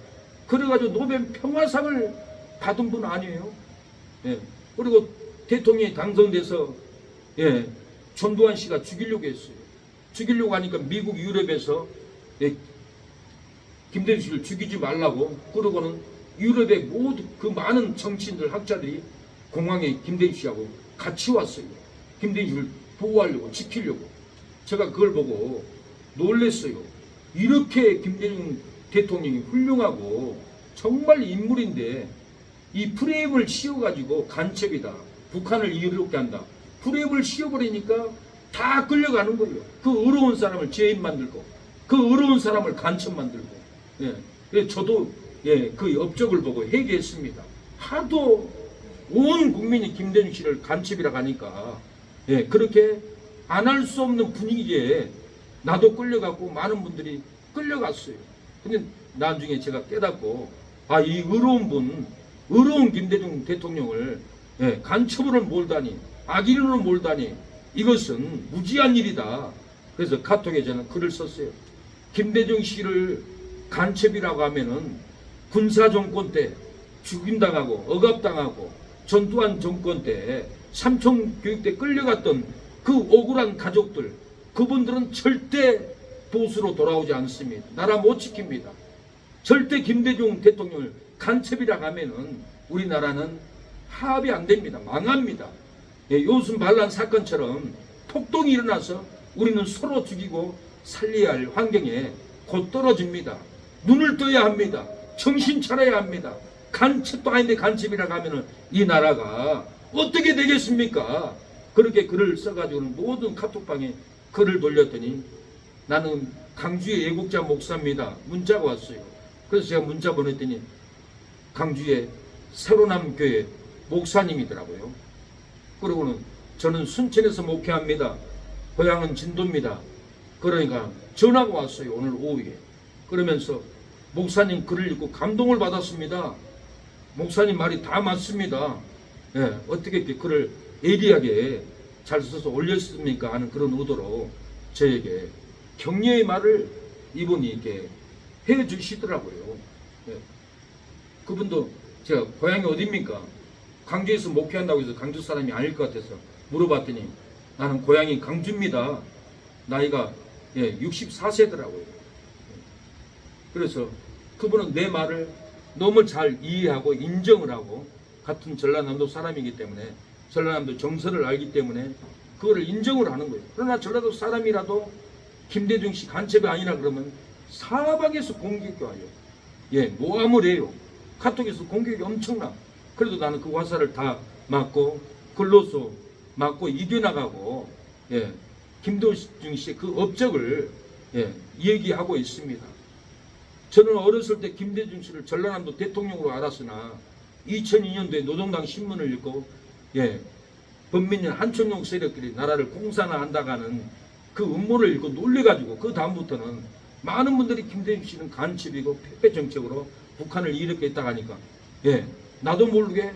그래가지고 노벨 평화상을 받은 분 아니에요. 그리고 대통령이 당선돼서 전두환 씨가 죽이려고 했어요. 죽이려고 하니까 미국, 유럽에서 김대중 씨를 죽이지 말라고, 그러고는 유럽의 모두 그 많은 정치인들, 학자들이 공항에 김대중 씨하고 같이 왔어요. 김대중 씨를 보호하려고, 지키려고. 제가 그걸 보고 놀랬어요. 이렇게 김대중 대통령이 훌륭하고 정말 인물인데 이 프레임을 씌워가지고 간첩이다, 북한을 이롭게 한다, 프레임을 씌워버리니까 다 끌려가는 거예요. 그 의로운 사람을 죄인 만들고, 그 의로운 사람을 간첩 만들고. 저도 그 업적을 보고 회개했습니다. 하도 온 국민이 김대중 씨를 간첩이라고 하니까 그렇게 안 할 수 없는 분위기에 나도 끌려갔고 많은 분들이 끌려갔어요. 근데 나중에 제가 깨닫고, 이 의로운 분, 의로운 김대중 대통령을 간첩으로 몰다니, 악인으로 몰다니, 이것은 무지한 일이다. 그래서 카톡에 저는 글을 썼어요. 김대중 씨를 간첩이라고 하면은 군사정권 때 죽임당하고 억압당하고 전두환 정권 때 삼청교육대 끌려갔던 그 억울한 가족들, 그분들은 절대 보수로 돌아오지 않습니다. 나라 못 지킵니다. 절대 김대중 대통령을 간첩이라 하면은 우리나라는 합이 안 됩니다. 망합니다. 예, 요순 반란 사건처럼 폭동이 일어나서 우리는 서로 죽이고 살려야 할 환경에 곧 떨어집니다. 눈을 떠야 합니다. 정신 차려야 합니다. 간첩도 아닌데 간첩이라고 하면은 이 나라가 어떻게 되겠습니까? 그렇게 글을 써가지고는 모든 카톡방에 글을 돌렸더니 나는 강주의 애국자 목사입니다. 문자가 왔어요. 그래서 제가 문자 보냈더니 강주의 새로남 교회 목사님이더라고요. 그러고는 저는 순천에서 목회합니다. 고향은 진도입니다. 그러니까 전화가 왔어요. 오늘 오후에. 그러면서 목사님 글을 읽고 감동을 받았습니다. 목사님 말이 다 맞습니다. 예, 어떻게 이렇게 글을 예리하게 잘 써서 올렸습니까? 하는 그런 의도로 저에게 격려의 말을 이분이 이렇게 해 주시더라고요. 예. 그분도 제가 고향이 어디입니까? 강주에서 목회한다고 해서 강주 사람이 아닐 것 같아서 물어봤더니 나는 고향이 강주입니다. 나이가 64세더라고요. 그래서 그분은 내 말을 너무 잘 이해하고 인정을 하고 같은 전라남도 사람이기 때문에 전라남도 정서를 알기 때문에 그거를 인정을 하는 거예요. 그러나 전라도 사람이라도 김대중 씨 간첩이 아니라 그러면 사방에서 공격이 와요. 예, 모함을 해요. 카톡에서 공격이 엄청나. 그래도 나는 그 화살을 다 맞고 글로서 맞고 이겨나가고 예, 김대중 씨의 그 업적을 얘기하고 있습니다. 저는 어렸을 때 김대중 씨를 전라남도 대통령으로 알았으나 2002년도에 노동당 신문을 읽고 범민련 한촌용 세력들이 나라를 공산화한다가는 그 음모를 읽고 놀래가지고 그 다음부터는 많은 분들이 김대중 씨는 간첩이고 패배 정책으로 북한을 일으켰다 하니까 나도 모르게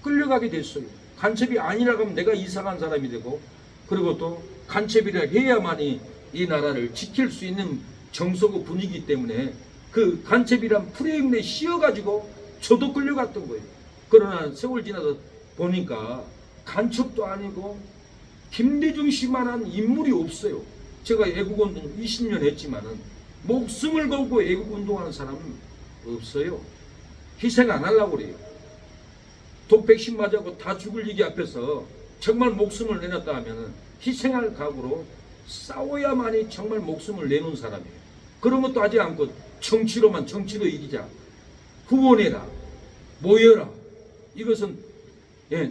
끌려가게 됐어요. 간첩이 아니라고 하면 내가 이상한 사람이 되고 그리고 또 간첩이라 해야만이 이 나라를 지킬 수 있는 정서고 분위기 때문에 그 간첩이란 프레임에 씌워가지고 저도 끌려갔던 거예요. 그러나 세월 지나서 보니까 간첩도 아니고 김대중 씨만한 인물이 없어요. 제가 애국운동 20년 했지만은 목숨을 걸고 애국운동하는 사람은 없어요. 희생 안 하려고 그래요. 독백신 맞아고 다 죽을 얘기 앞에서 정말 목숨을 내놨다 하면은 희생할 각오로 싸워야만이 정말 목숨을 내놓은 사람이에요. 그런 것도 하지 않고 정치로 이기자. 후원해라. 모여라. 이것은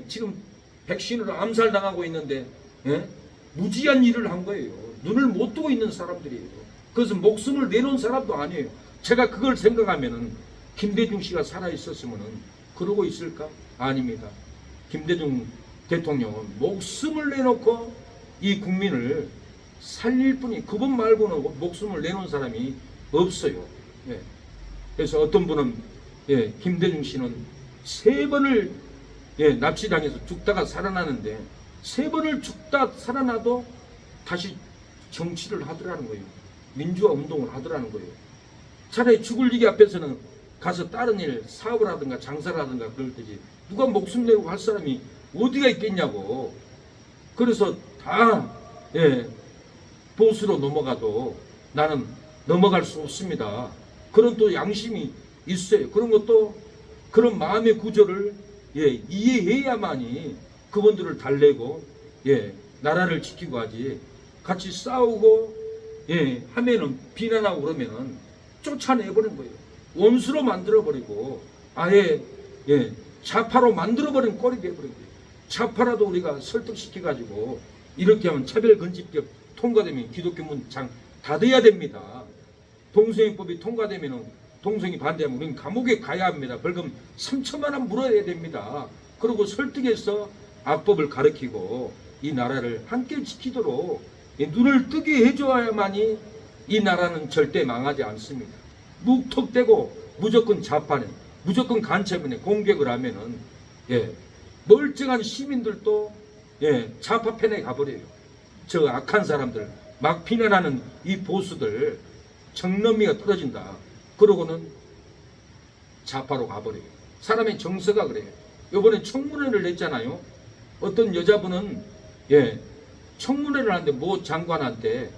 지금 백신으로 암살당하고 있는데 무지한 일을 한 거예요. 눈을 못 뜨고 있는 사람들이에요. 그것은 목숨을 내놓은 사람도 아니에요. 제가 그걸 생각하면은 김대중 씨가 살아있었으면은 그러고 있을까? 아닙니다. 김대중 대통령은 목숨을 내놓고 이 국민을 살릴 뿐이 그분 말고는 목숨을 내놓은 사람이 없어요. 그래서 어떤 분은 김대중 씨는 3번을 납치당해서 죽다가 살아나는데 3번을 죽다 살아나도 다시 정치를 하더라는 거예요. 민주화 운동을 하더라는 거예요. 차라리 죽을 얘기 앞에서는 가서 다른 일 사업을 하든가 장사를 하든가 그럴 때지 누가 목숨 내고 할 사람이 어디가 있겠냐고. 그래서 다 보수로 넘어가도 나는 넘어갈 수 없습니다. 그런 또 양심이 있어요. 그런 것도 그런 마음의 구조를 이해해야만이 그분들을 달래고 나라를 지키고 하지. 같이 싸우고 하면은 비난하고 그러면은 쫓아내버린 거예요. 원수로 만들어버리고 아예 좌파로 만들어버린 꼴이 돼버린 거예요. 좌파라도 우리가 설득시켜가지고 이렇게 하면 차별금지법 통과되면 기독교 문장 닫아야 됩니다. 동성애법이 통과되면 동성이 반대하면 우리는 감옥에 가야 합니다. 벌금 3천만 원 물어야 됩니다. 그리고 설득해서 악법을 가르치고 이 나라를 함께 지키도록 눈을 뜨게 해줘야만이 이 나라는 절대 망하지 않습니다. 묵턱대고 무조건 좌파네, 무조건 간첩이네 공격을 하면은 멀쩡한 시민들도 좌파 편에 가버려요. 저 악한 사람들 막 비난하는 이 보수들 정념미가 떨어진다. 그러고는 좌파로 가버려요. 사람의 정서가 그래요. 요번에 청문회를 냈잖아요. 어떤 여자분은 청문회를 하는데 모 장관한테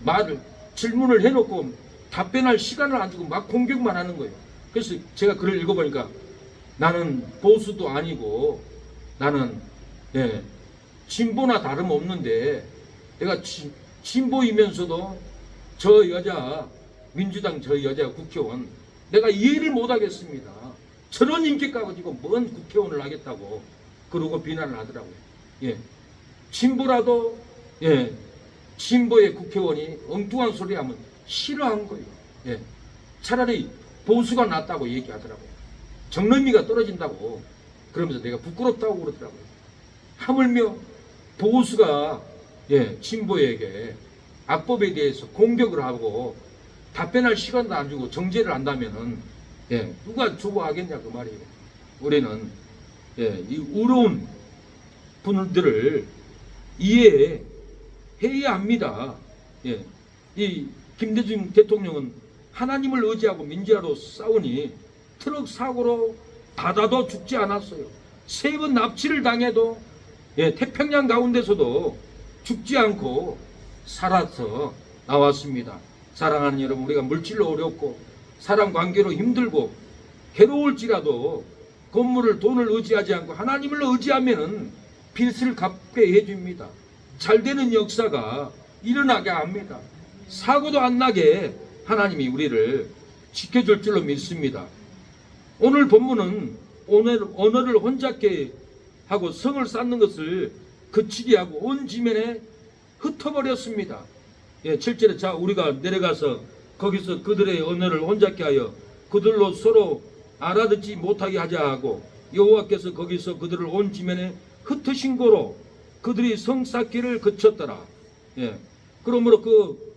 말을 질문을 해놓고 답변할 시간을 안 주고 막 공격만 하는 거예요. 그래서 제가 글을 읽어보니까 나는 보수도 아니고 나는 진보나 다름없는데 내가 진보이면서도 저 여자 민주당 저 여자 국회의원 내가 이해를 못하겠습니다. 저런 인기 가지고 뭔 국회의원을 하겠다고 그러고 비난을 하더라고요. 진보라도 진보의 국회의원이 엉뚱한 소리 하면 싫어한 거예요. 차라리 보수가 낫다고 얘기하더라고요. 정의미가 떨어진다고 그러면서 내가 부끄럽다고 그러더라고요. 하물며 보수가 진보에게 악법에 대해서 공격을 하고 답변할 시간도 안 주고 정죄를 한다면은 누가 좋아하겠냐 그 말이에요. 우리는 이 어려운 분들을 이해해야 합니다. 이 김대중 대통령은 하나님을 의지하고 민주화로 싸우니 트럭 사고로 바다도 죽지 않았어요. 3번 납치를 당해도 태평양 가운데서도 죽지 않고 살아서 나왔습니다. 사랑하는 여러분, 우리가 물질로 어렵고 사람 관계로 힘들고 괴로울지라도 건물을 돈을 의지하지 않고 하나님을 의지하면은 빚을 갚게 해줍니다. 잘 되는 역사가 일어나게 합니다. 사고도 안 나게 하나님이 우리를 지켜줄 줄로 믿습니다. 오늘 본문은 언어를 혼잡게 하고 성을 쌓는 것을 그치게 하고 온 지면에 흩어버렸습니다. 7절에 자 우리가 내려가서 거기서 그들의 언어를 혼잡게 하여 그들로 서로 알아듣지 못하게 하자 하고 여호와께서 거기서 그들을 온 지면에 흩으신 고로 그들이 성 쌓기를 그쳤더라. 그러므로 그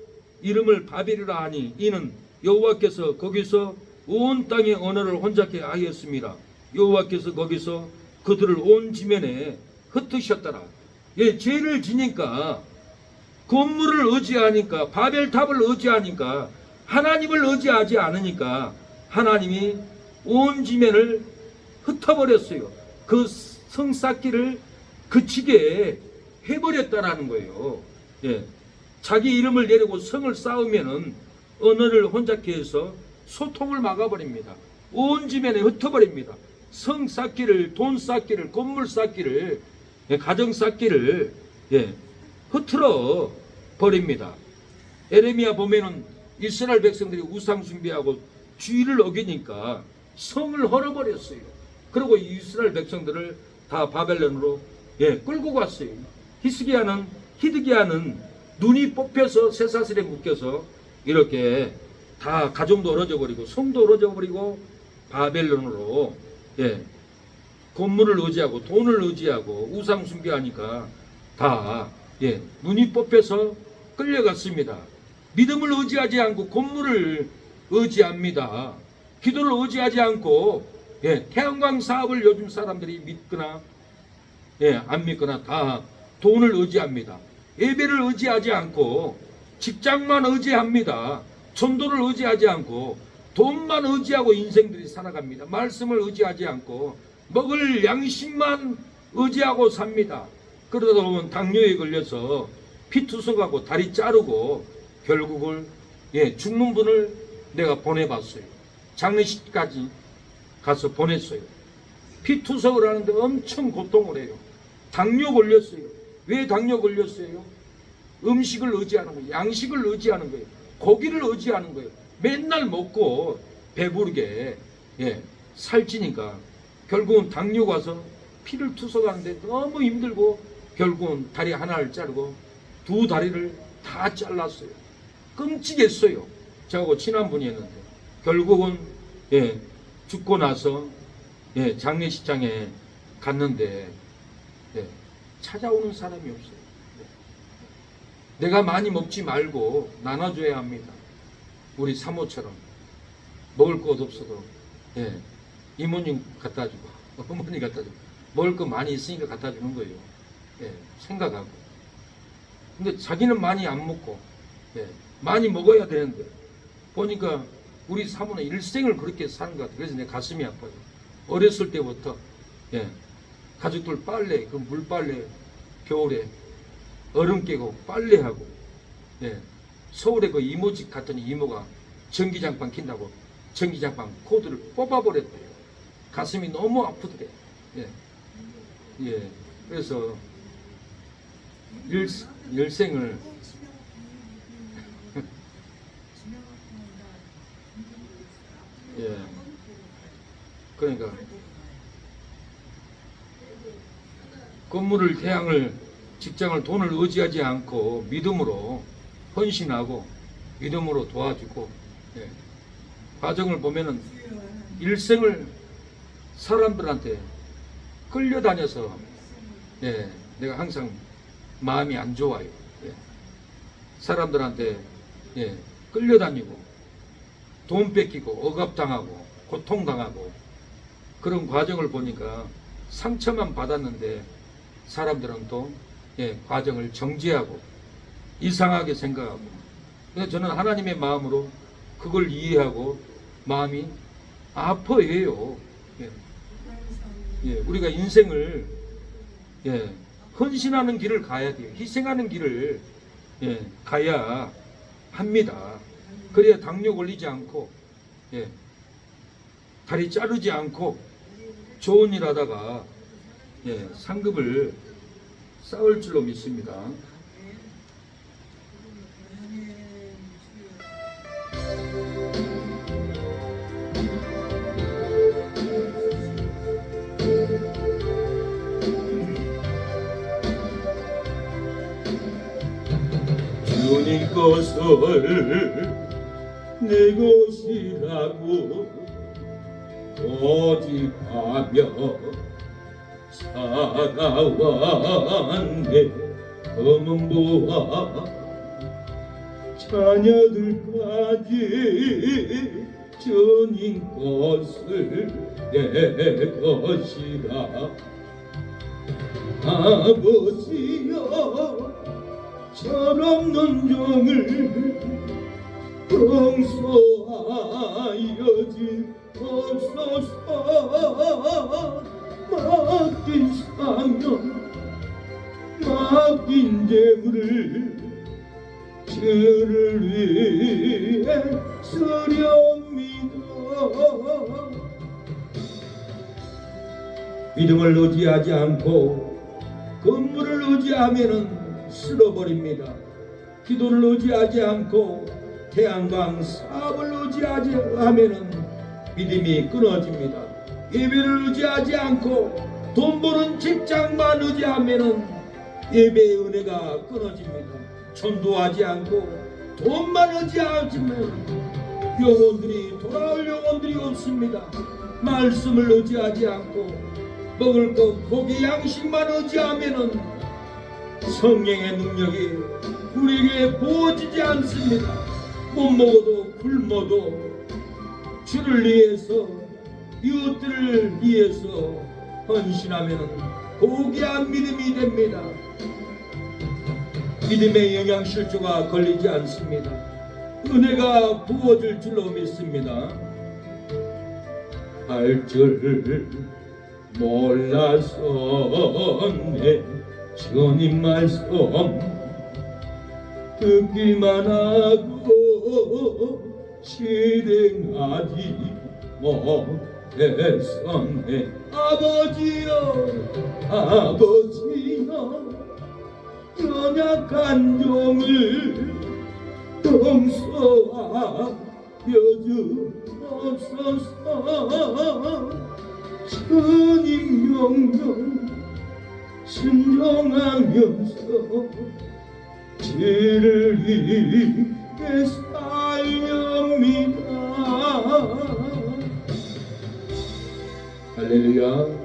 이름을 바벨이라 하니 이는 여호와께서 거기서 온 땅의 언어를 혼잡게 하였습니다. 여호와께서 거기서 그들을 온 지면에 흩으셨더라. 죄를 지니까 건물을 의지하니까 바벨탑을 의지하니까 하나님을 의지하지 않으니까 하나님이 온 지면을 흩어버렸어요. 그 성 쌓기를 그치게 해버렸다라는 거예요. 자기 이름을 내리고 성을 쌓으면은 언어를 혼잡게 해서 소통을 막아버립니다. 온 지면에 흩어버립니다. 성 쌓기를, 돈 쌓기를, 건물 쌓기를, 가정 쌓기를 흐트러 버립니다. 에레미야 보면은 이스라엘 백성들이 우상 숭배하고 주의를 어기니까 성을 헐어버렸어요. 그리고 이스라엘 백성들을 다 바벨론으로 끌고 갔어요. 히드기야는 눈이 뽑혀서 쇠사슬에 묶여서 이렇게 다 가정도 얼어져 버리고 성도 얼어져 버리고 바벨론으로 건물을 의지하고 돈을 의지하고 우상 숭배하니까 다 눈이 뽑혀서 끌려갔습니다. 믿음을 의지하지 않고 건물을 의지합니다. 기도를 의지하지 않고 태양광 사업을 요즘 사람들이 믿거나 안 믿거나 다 돈을 의지합니다. 예배를 의지하지 않고 직장만 의지합니다. 전도를 의지하지 않고 돈만 의지하고 인생들이 살아갑니다. 말씀을 의지하지 않고 먹을 양식만 의지하고 삽니다. 그러다 보면 당뇨에 걸려서 피투성하고 다리 자르고 결국은 죽는 분을 내가 보내봤어요. 장례식까지 가서 보냈어요. 피투성을 하는데 엄청 고통을 해요. 당뇨 걸렸어요. 왜 당뇨 걸렸어요? 음식을 의지하는 거예요. 양식을 의지하는 거예요. 고기를 의지하는 거예요. 맨날 먹고 배부르게 살찌니까 결국은 당뇨 가서 피를 투석하는데 너무 힘들고 결국은 다리 하나를 자르고 2 다리를 다 잘랐어요. 끔찍했어요. 저하고 친한 분이었는데 결국은 죽고 나서 장례식장에 갔는데 찾아오는 사람이 없어요. 내가 많이 먹지 말고 나눠줘야 합니다. 우리 사모처럼 먹을 것 없어도 이모님 갖다 주고 어머니 갖다 주고 먹을 거 많이 있으니까 갖다 주는 거예요. 생각하고. 근데 자기는 많이 안 먹고 많이 먹어야 되는데 보니까 우리 사모는 일생을 그렇게 사는 것 같아요. 그래서 내 가슴이 아파요. 어렸을 때부터 예, 가족들 빨래, 그 물빨래 겨울에 얼음 깨고 빨래하고 예, 서울에 그 이모집 갔더니 이모가 전기장판 킨다고 전기장판 코드를 뽑아버렸대요. 가슴이 너무 아프더래. 예, 예, 그래서 일생을 예, 그러니까 건물을, 태양을, 직장을, 돈을 의지하지 않고 믿음으로 헌신하고 믿음으로 도와주고 예, 과정을 보면은 일생을 사람들한테 끌려다녀서 예, 내가 항상 마음이 안 좋아요. 예, 사람들한테 예, 끌려다니고 돈 뺏기고 억압당하고 고통당하고 그런 과정을 보니까 상처만 받았는데 사람들은 또 예, 과정을 정죄하고 이상하게 생각하고 그래서 저는 하나님의 마음으로 그걸 이해하고 마음이 아파해요. 예. 예, 우리가 인생을 예, 헌신하는 길을 가야 돼요. 희생하는 길을 예, 가야 합니다. 그래야 당뇨 걸리지 않고 예, 다리 자르지 않고 좋은 일 하다가 예, 상급을 쌓을 줄로 믿습니다. 주님 것을 내 것이라고 고집하며 살아왔네. 검은 보아 자녀들까지 주님 것을 내 것이라. 아버지여 철없는 종을 용서하여 주옵소서. 맡긴 사명 맡긴 재물을 주를 위해 쓰렵니다. 믿음을 의지하지 않고 건물을 의지하면은 쓸어버립니다. 기도를 의지하지 않고 태양광 사업을 의지하지 하면은 믿음이 끊어집니다. 예배를 의지하지 않고 돈 버는 직장만 의지하면은 예배의 은혜가 끊어집니다. 전도하지 않고 돈만 의지하면 영혼들이 돌아올 영혼들이 없습니다. 말씀을 의지하지 않고 먹을 것 고기 양식만 의지하면은 성령의 능력이 우리에게 부어지지 않습니다. 못 먹어도 굶어도 주를 위해서 이웃들을 위해서 헌신하면 고귀한 믿음이 됩니다. 믿음의 영양실조가 걸리지 않습니다. 은혜가 부어질 줄로 믿습니다. 할 줄 몰라서네 주님 말씀 듣기만 하고 실행하지 못했었네. 아버지여 아버지여 연약한 종을 용서하여 주옵소서. 주님 명령 순종하면서 주를 위해 살렵니다. 할렐루야.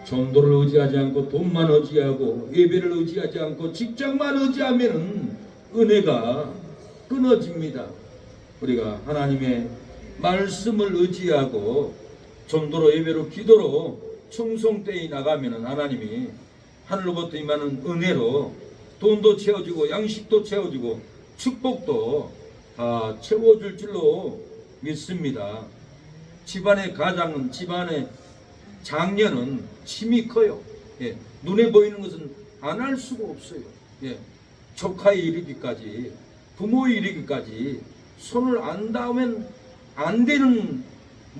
전도를 의지하지 않고 돈만 의지하고 예배를 의지하지 않고 직장만 의지하면 은혜가 끊어집니다. 우리가 하나님의 말씀을 의지하고 전도로 예배로 기도로 충성되이 나가면 하나님이 하늘로부터 임하는 은혜로 돈도 채워주고 양식도 채워주고 축복도 다 채워줄 줄로 믿습니다. 집안의 가장은, 집안의 장녀는 힘이 커요. 예, 눈에 보이는 것은 안 할 수가 없어요. 예, 조카에 이르기까지, 부모에 이르기까지 손을 안 닿으면 안 되는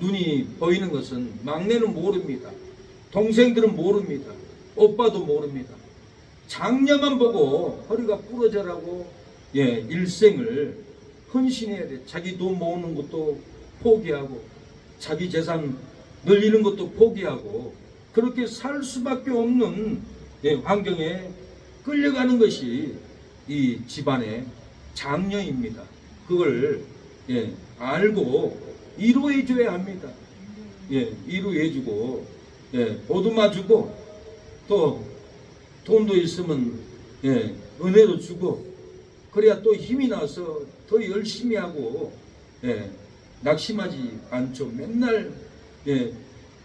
눈이 보이는 것은 막내는 모릅니다. 동생들은 모릅니다. 오빠도 모릅니다. 장녀만 보고 허리가 부러져라고 예, 일생을 헌신해야 돼. 자기 돈 모으는 것도 포기하고 자기 재산 늘리는 것도 포기하고 그렇게 살 수밖에 없는 예, 환경에 끌려가는 것이 이 집안의 장녀입니다. 그걸 예, 알고 이루해 줘야 합니다. 예, 이루해 주고 예, 보듬어 주고 또 돈도 있으면 예, 은혜도 주고 그래야 또 힘이 나서 더 열심히 하고 예, 낙심하지 않죠. 맨날 예,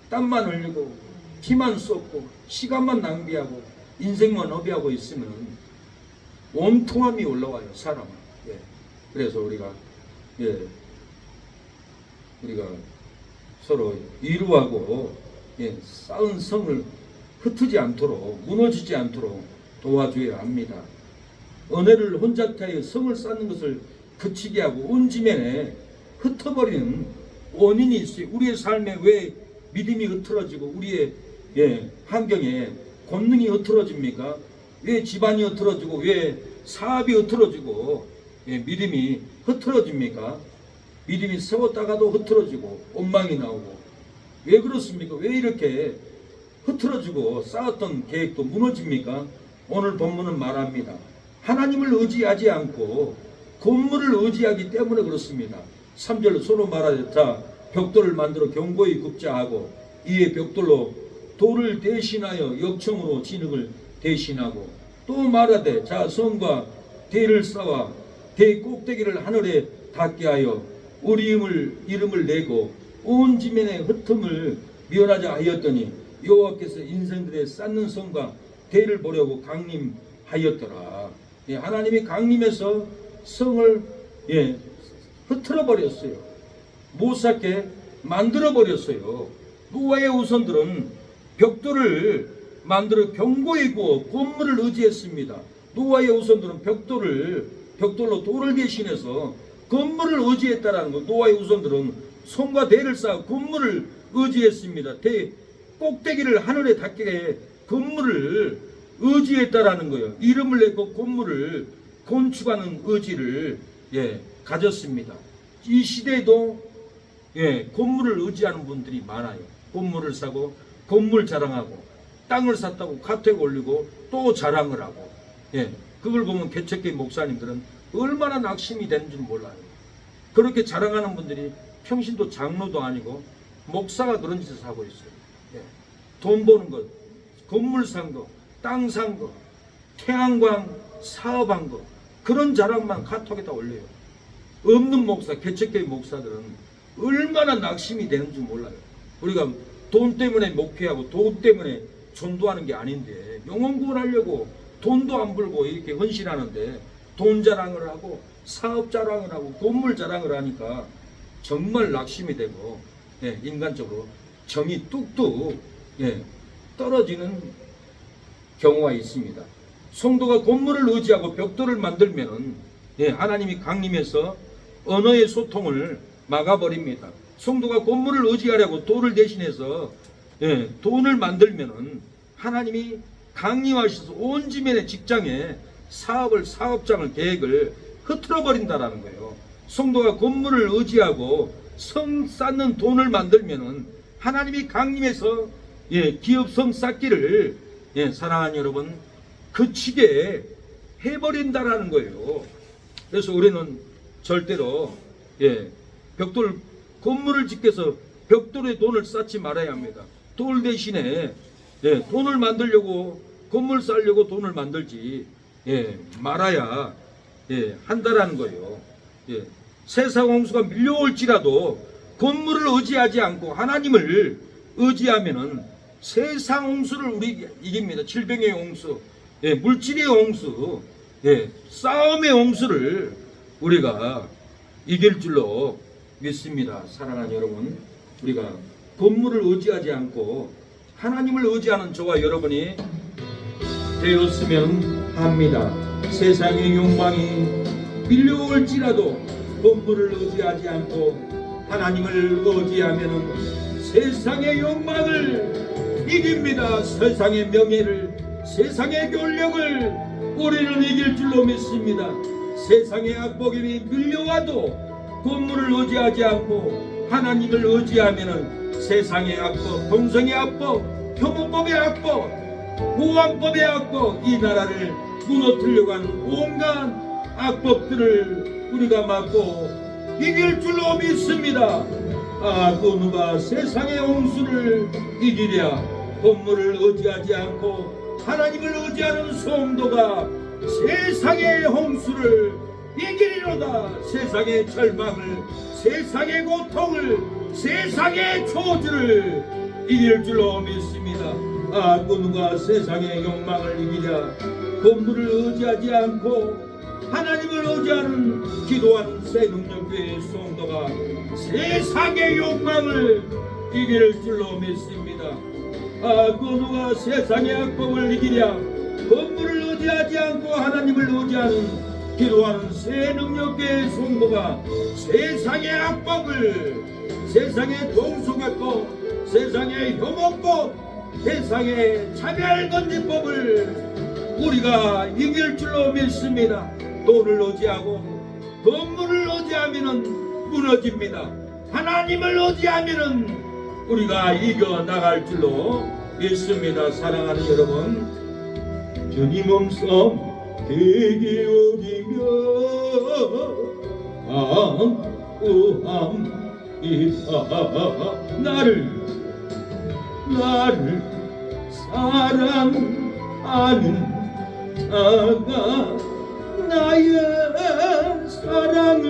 땀만 흘리고 피만 쏟고 시간만 낭비하고 인생만 허비하고 있으면 원통함이 올라와요. 사람은. 예, 그래서 우리가 서로 이루하고 예, 쌓은 성을 흩어지지 않도록 무너지지 않도록 도와줘야 합니다. 은혜를 혼잡하여 성을 쌓는 것을 그치게 하고 온 지면에 흩어버리는 원인이 있어요. 우리의 삶에 왜 믿음이 흐트러지고 우리의 예, 환경에 권능이 흐트러집니까? 왜 집안이 흐트러지고 왜 사업이 흐트러지고 예, 믿음이 흐트러집니까? 믿음이 세웠다가도 흐트러지고 원망이 나오고 왜 그렇습니까? 왜 이렇게 흐트러지고 쌓았던 계획도 무너집니까? 오늘 본문은 말합니다. 하나님을 의지하지 않고 건물을 의지하기 때문에 그렇습니다. 3절 서로 말하되 자 벽돌을 만들어 견고히 굽자 하고 이에 벽돌로 돌을 대신하여 역청으로 진흙을 대신하고 또 말하되 자 성과 대를 쌓아 대 꼭대기를 하늘에 닿게 하여 우리 이름을 내고 온 지면의 흩음을 미원하자 하였더니 여호와께서 인생들의 쌓는 성과 대를 보려고 강림하였더라. 예, 하나님이 강림해서 성을 예, 흐트러 버렸어요. 못 쌓게 만들어 버렸어요. 노아의 후손들은 벽돌을 만들어 견고히 구워 건물을 의지했습니다. 노아의 후손들은 벽돌로 돌을 대신해서 건물을 의지했다라는 거. 노아의 후손들은 성과 대를 쌓아 건물을 의지했습니다. 대 꼭대기를 하늘에 닿게 건물을 의지했다라는 거예요. 이름을 내고 건물을 건축하는 의지를 예, 가졌습니다. 이 시대에도 예, 건물을 의지하는 분들이 많아요. 건물을 사고 건물 자랑하고 땅을 샀다고 카트에 올리고 또 자랑을 하고 예, 그걸 보면 개척교회 목사님들은 얼마나 낙심이 되는 줄 몰라요. 그렇게 자랑하는 분들이 평신도 장로도 아니고 목사가 그런 짓을 하고 있어요. 예, 돈 버는 것, 건물 산 거, 땅 산 거, 태양광 사업한 거 그런 자랑만 카톡에다 올려요. 없는 목사, 개척교회 목사들은 얼마나 낙심이 되는 줄 몰라요. 우리가 돈 때문에 목회하고 돈 때문에 전도하는 게 아닌데 영혼 구원하려고 돈도 안 벌고 이렇게 헌신하는데 돈 자랑을 하고 사업 자랑을 하고 건물 자랑을 하니까 정말 낙심이 되고 예, 인간적으로 정이 뚝뚝 예, 떨어지는 경우가 있습니다. 성도가 건물을 의지하고 벽돌을 만들면은 예, 하나님이 강림해서 언어의 소통을 막아버립니다. 성도가 건물을 의지하려고 돌을 대신해서 예, 돈을 만들면은 하나님이 강림하셔서 온 지면의 직장에 사업장을 계획을 흐트러 버린다라는 거예요. 성도가 건물을 의지하고 성 쌓는 돈을 만들면은 하나님이 강림해서 예, 기업 성 쌓기를 예, 사랑하는 여러분 그치게 해버린다라는 거예요. 그래서 우리는 절대로 예, 벽돌 건물을 짓게서 벽돌에 돈을 쌓지 말아야 합니다. 돌 대신에 예, 돈을 만들려고 건물 쌓으려고 돈을 만들지 예, 말아야 예, 한다라는 거예요. 예, 세상 홍수가 밀려올지라도 건물을 의지하지 않고 하나님을 의지하면은 세상 홍수를 우리 이깁니다. 질병의 홍수, 예, 물질의 홍수, 예, 싸움의 홍수를 우리가 이길 줄로 믿습니다. 사랑하는 여러분, 우리가 건물을 의지하지 않고 하나님을 의지하는 저와 여러분이 되었으면 합니다. 세상의 욕망이 밀려올지라도 건물을 의지하지 않고 하나님을 의지하면 세상의 욕망을 이깁니다. 세상의 명예를, 세상의 권력을 우리는 이길 줄로 믿습니다. 세상의 악복이 밀려와도 건물을 의지하지 않고 하나님을 의지하면 세상의 악법, 동성의 악법, 혐오법의 악법, 보안법의 악법, 이 나라를 무너뜨리려고 하는 온갖 악법들을 우리가 막고 이길 줄로 믿습니다. 그 누가 세상의 홍수를 이기랴. 건물을 의지하지 않고 하나님을 의지하는 성도가 세상의 홍수를 이기리로다. 세상의 절망을, 세상의 고통을, 세상의 초주를 이길 줄로 믿습니다. 그 누가 세상의 욕망을 이기랴. 건물을 의지하지 않고 하나님을 의지하는 기도하는 새 능력교회의 성도가 세상의 욕망을 이길 줄로 믿습니다. 그 누가 세상의 악법을 이기랴. 건물을 의지하지 않고 하나님을 의지하는 기도하는 새 능력교회의 성도가 세상의 악법을, 세상의 동성애법, 세상의 혐오법, 세상의 차별건진법을 우리가 이길 줄로 믿습니다. 돈을 의지하고 건물을 의지하면 무너집니다. 하나님을 의지하면 우리가 이겨 나갈 줄로 믿습니다. 사랑하는 여러분, 주님 음성 귀 기울이며 감구함이다. 나를 사랑하는 자가 나의 사랑을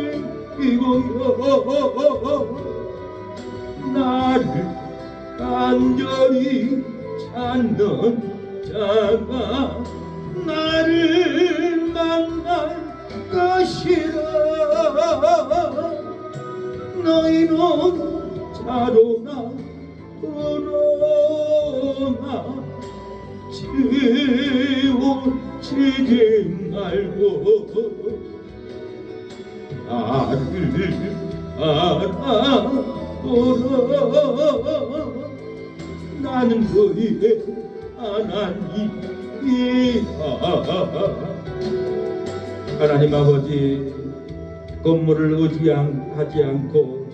이고요. 나를 간절히 찾는 자가 나를 만날 것이라. 너희는 자로나 그러나 지우치지 말고 나를 알아보라. 나는 너희의 하나님이야. 하나님 아버지, 건물을 의지하지 않고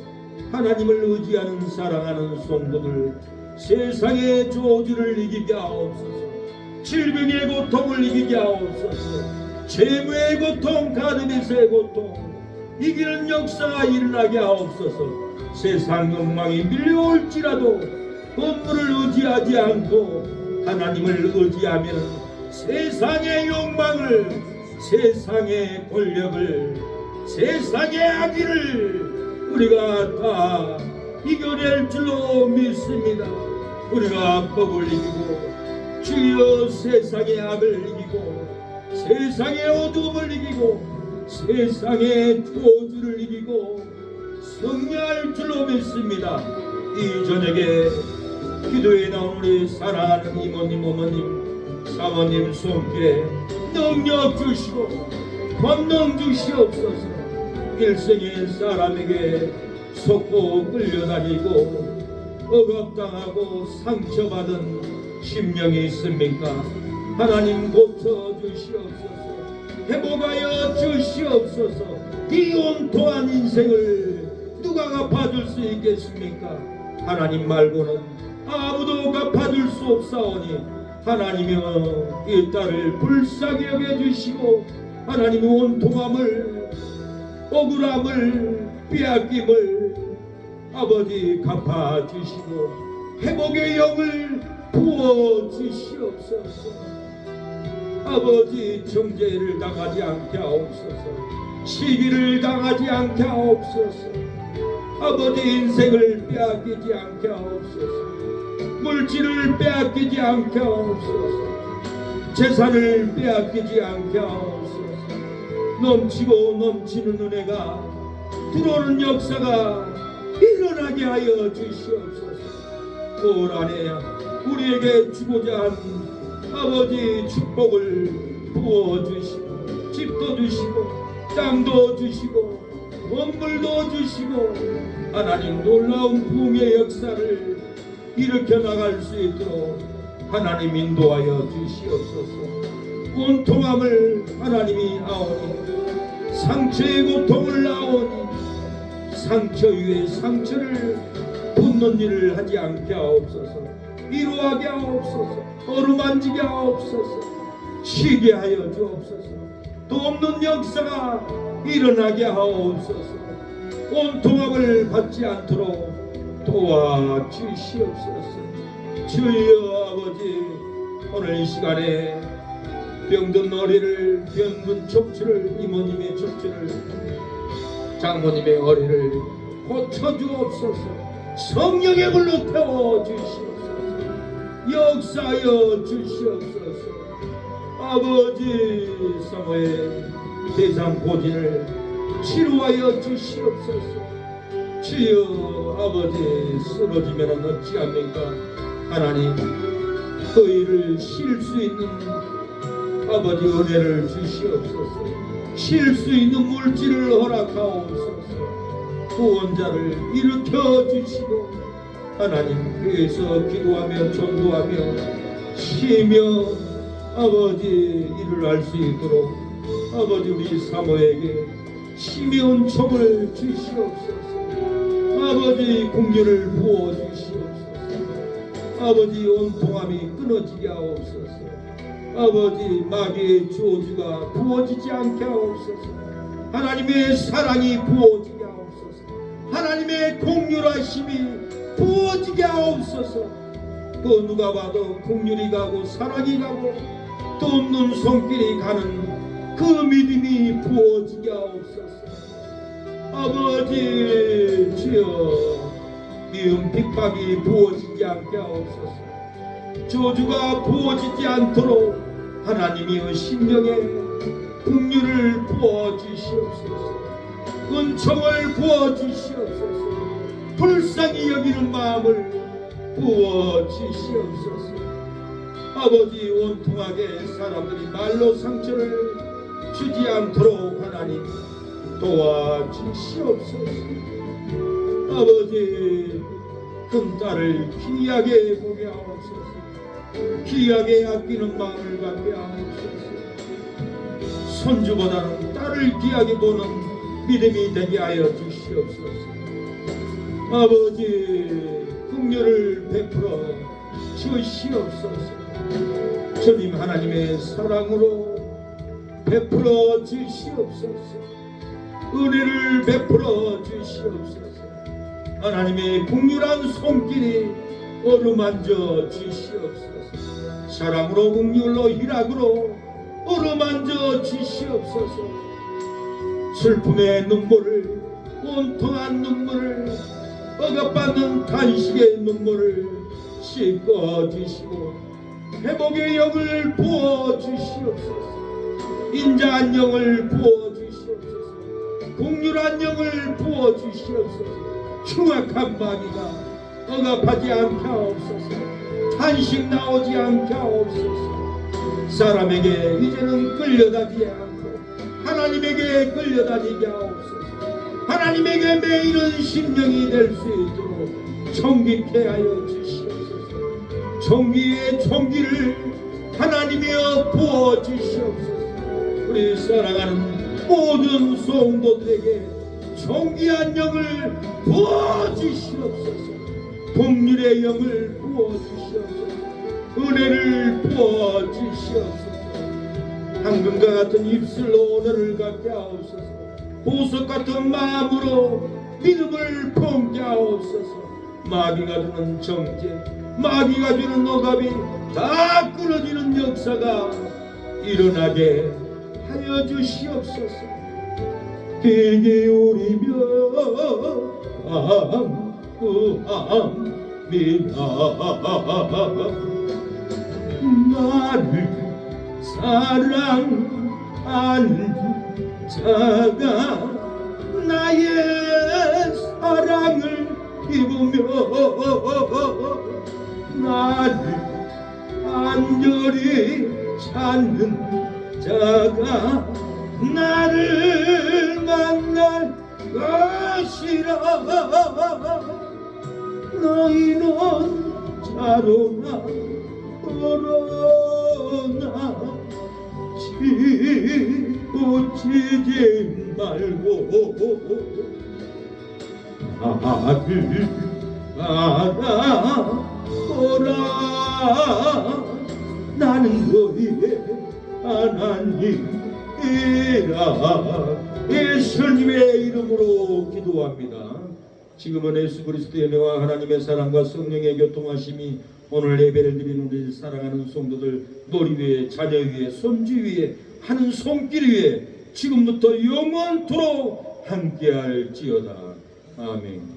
하나님을 의지하는 사랑하는 성도들 세상의 저주를 이기게 하옵소서. 질병의 고통을 이기게 하옵소서. 재무의 고통, 가늠에서의 고통 이기는 역사가 일어나게 하옵소서. 세상 욕망이 밀려올지라도 건물을 의지하지 않고 하나님을 의지하면 세상의 욕망을, 세상의 권력을, 세상의 악의를 우리가 다 이겨낼 줄로 믿습니다. 우리가 악법을 이기고 주여 세상의 악을 이기고 세상의 어두움을 이기고 세상의 저주를 이기고 승리할 줄로 믿습니다. 이 저녁에 기도에 나온 우리 사랑하는 이모님, 어머님, 사모님 손길에 능력 주시고 권능 주시옵소서. 일생의 사람에게 속고 끌려다니고 억압당하고 상처받은 심령이 있습니까? 하나님 고쳐주시옵소서. 회복하여 주시옵소서. 이 온통한 인생을 누가 갚아줄 수 있겠습니까? 하나님 말고는 아무도 갚아줄 수 없사오니 하나님이여 이 딸을 불쌍히 여겨주시고 하나님의 온통함을, 억울함을, 빼앗김을 아버지 갚아주시고 회복의 영을 부어주시옵소서. 아버지 정죄를 당하지 않게 하옵소서. 시기를 당하지 않게 하옵소서. 아버지 인생을 빼앗기지 않게 하옵소서. 물질을 빼앗기지 않게 하옵소서. 재산을 빼앗기지 않게 하옵소서. 넘치고 넘치는 은혜가 들어오는 역사가 일어나게 하여 주시옵소서. 올 한해 우리에게 주고자 한 아버지 축복을 부어주시고 집도 주시고 땅도 주시고 건물도 주시고 하나님 놀라운 부흥의 역사를 일으켜 나갈 수 있도록 하나님 인도하여 주시옵소서. 온통함을 하나님이 아오니 상처의 고통을 아오니 상처 위에 상처를 붓는 일을 하지 않게 하옵소서. 위로하게 하옵소서. 어루만지게 하옵소서. 쉬게 하여 주옵소서. 또 없는 역사가 일어나게 하옵소서. 온통함을 받지 않도록 도와주시옵소서. 주여 아버지, 오늘 이 시간에 병든 어리를, 병든 척추를, 이모님의 척추를, 장모님의 어리를 고쳐주옵소서. 성령의 불로 태워주시옵소서. 역사하여 주시옵소서. 아버지, 사모의 대상 고진을 치료하여 주시옵소서. 주여 아버지, 쓰러지면 어찌합니까? 하나님, 그 일을 쉴 수 있는 아버지 은혜를 주시옵소서. 쉴 수 있는 물질을 허락하옵소서. 구원자를 일으켜 주시고 하나님 위에서 기도하며 전도하며 쉬며 아버지 일을 할 수 있도록 아버지 우리 사모에게 심의 총을 주시옵소서. 아버지 공유를 부어 주시옵소서. 아버지 온통함이 끊어지게 하옵소서. 아버지 마귀의 저주가 부어지지 않게 하옵소서. 하나님의 사랑이 부어지게 하옵소서. 하나님의 공률하심이 부어지게 하옵소서. 또 누가 봐도 공률이 가고 사랑이 가고 또 없는 손길이 가는 그 믿음이 부어지게 하옵소서. 아버지 주여, 미움 핍박이 부어지지 않게 하옵소서. 저주가 부어지지 않도록 하나님이여 심령에 긍휼을 부어주시옵소서. 은총을 부어주시옵소서. 불쌍히 여기는 마음을 부어주시옵소서. 아버지, 온통하게 사람들이 말로 상처를 주지 않도록 하나님 도와주시옵소서. 아버지, 금딸을 귀하게 보게 하옵소서. 귀하게 아끼는 마음을 갖게 하옵소서. 손주보다는 딸을 귀하게 보는 믿음이 되게 하여 주시옵소서. 아버지, 긍휼을 베풀어 주시옵소서. 주님 하나님의 사랑으로 베풀어 주시옵소서. 은혜를 베풀어 주시옵소서. 하나님의 긍휼한 손길이 어루만져 주시옵소서. 사랑으로 긍휼로 희락으로 어루만져 주시옵소서. 슬픔의 눈물을, 온통한 눈물을, 억압받는 탄식의 눈물을 씻어 주시고 회복의 영을 부어 주시옵소서. 인자한 영을 부어 주시옵소서. 긍휼한 영을 부어 주시옵소서. 흉악한 마귀가 억압하지 않게 하옵소서. 탄식 나오지 않게 하옵소서. 사람에게 이제는 끌려다니지 않고 하나님에게 끌려다니게 하옵소서. 하나님에게 매일은 심령이 될 수 있도록 정직케 하여 주시옵소서. 정기의 정기를 하나님이여 부어 주시옵소서. 우리 사랑하는 모든 성도들에게 정기한 영을 부어 주시옵소서. 긍휼의 영을 부어 주시옵소서. 은혜를 부어 주시옵소서. 황금과 같은 입술로 오늘을 갖게 하옵소서. 보석 같은 마음으로 믿음을 품게 하옵소서. 마귀가 주는 정죄, 마귀가 주는 억압이 다 끊어지는 역사가 일어나게 하여 주시옵소서. 귀 기울이며 구합니다. 나를 사랑한 자가 나의 사랑을 입으며 나를 간절히 찾는 자가 나를 만날 것이라. 너희는 자로나 어러나 치우치지 말고 나를 알아보라. 나는 너희의 하나님이라. 예수님의 이름으로 기도합니다. 지금은 예수 그리스도의 은혜와 하나님의 사랑과 성령의 교통하심이 오늘 예배를 드리는 우리 사랑하는 성도들 머리 위에, 자녀 위에, 손주 위에, 하는 손길 위에 지금부터 영원토록 함께할지어다. 아멘.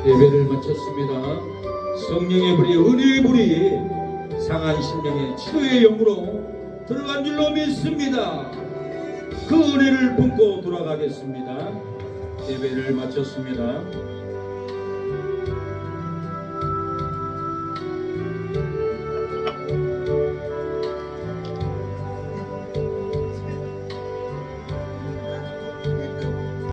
예배를 마쳤습니다. 성령의 불이, 은혜의 불이 상한 심령의 치유의 영으로 들어간 줄로 믿습니다. 그 은혜를 품고 돌아가겠습니다. 예배를 마쳤습니다.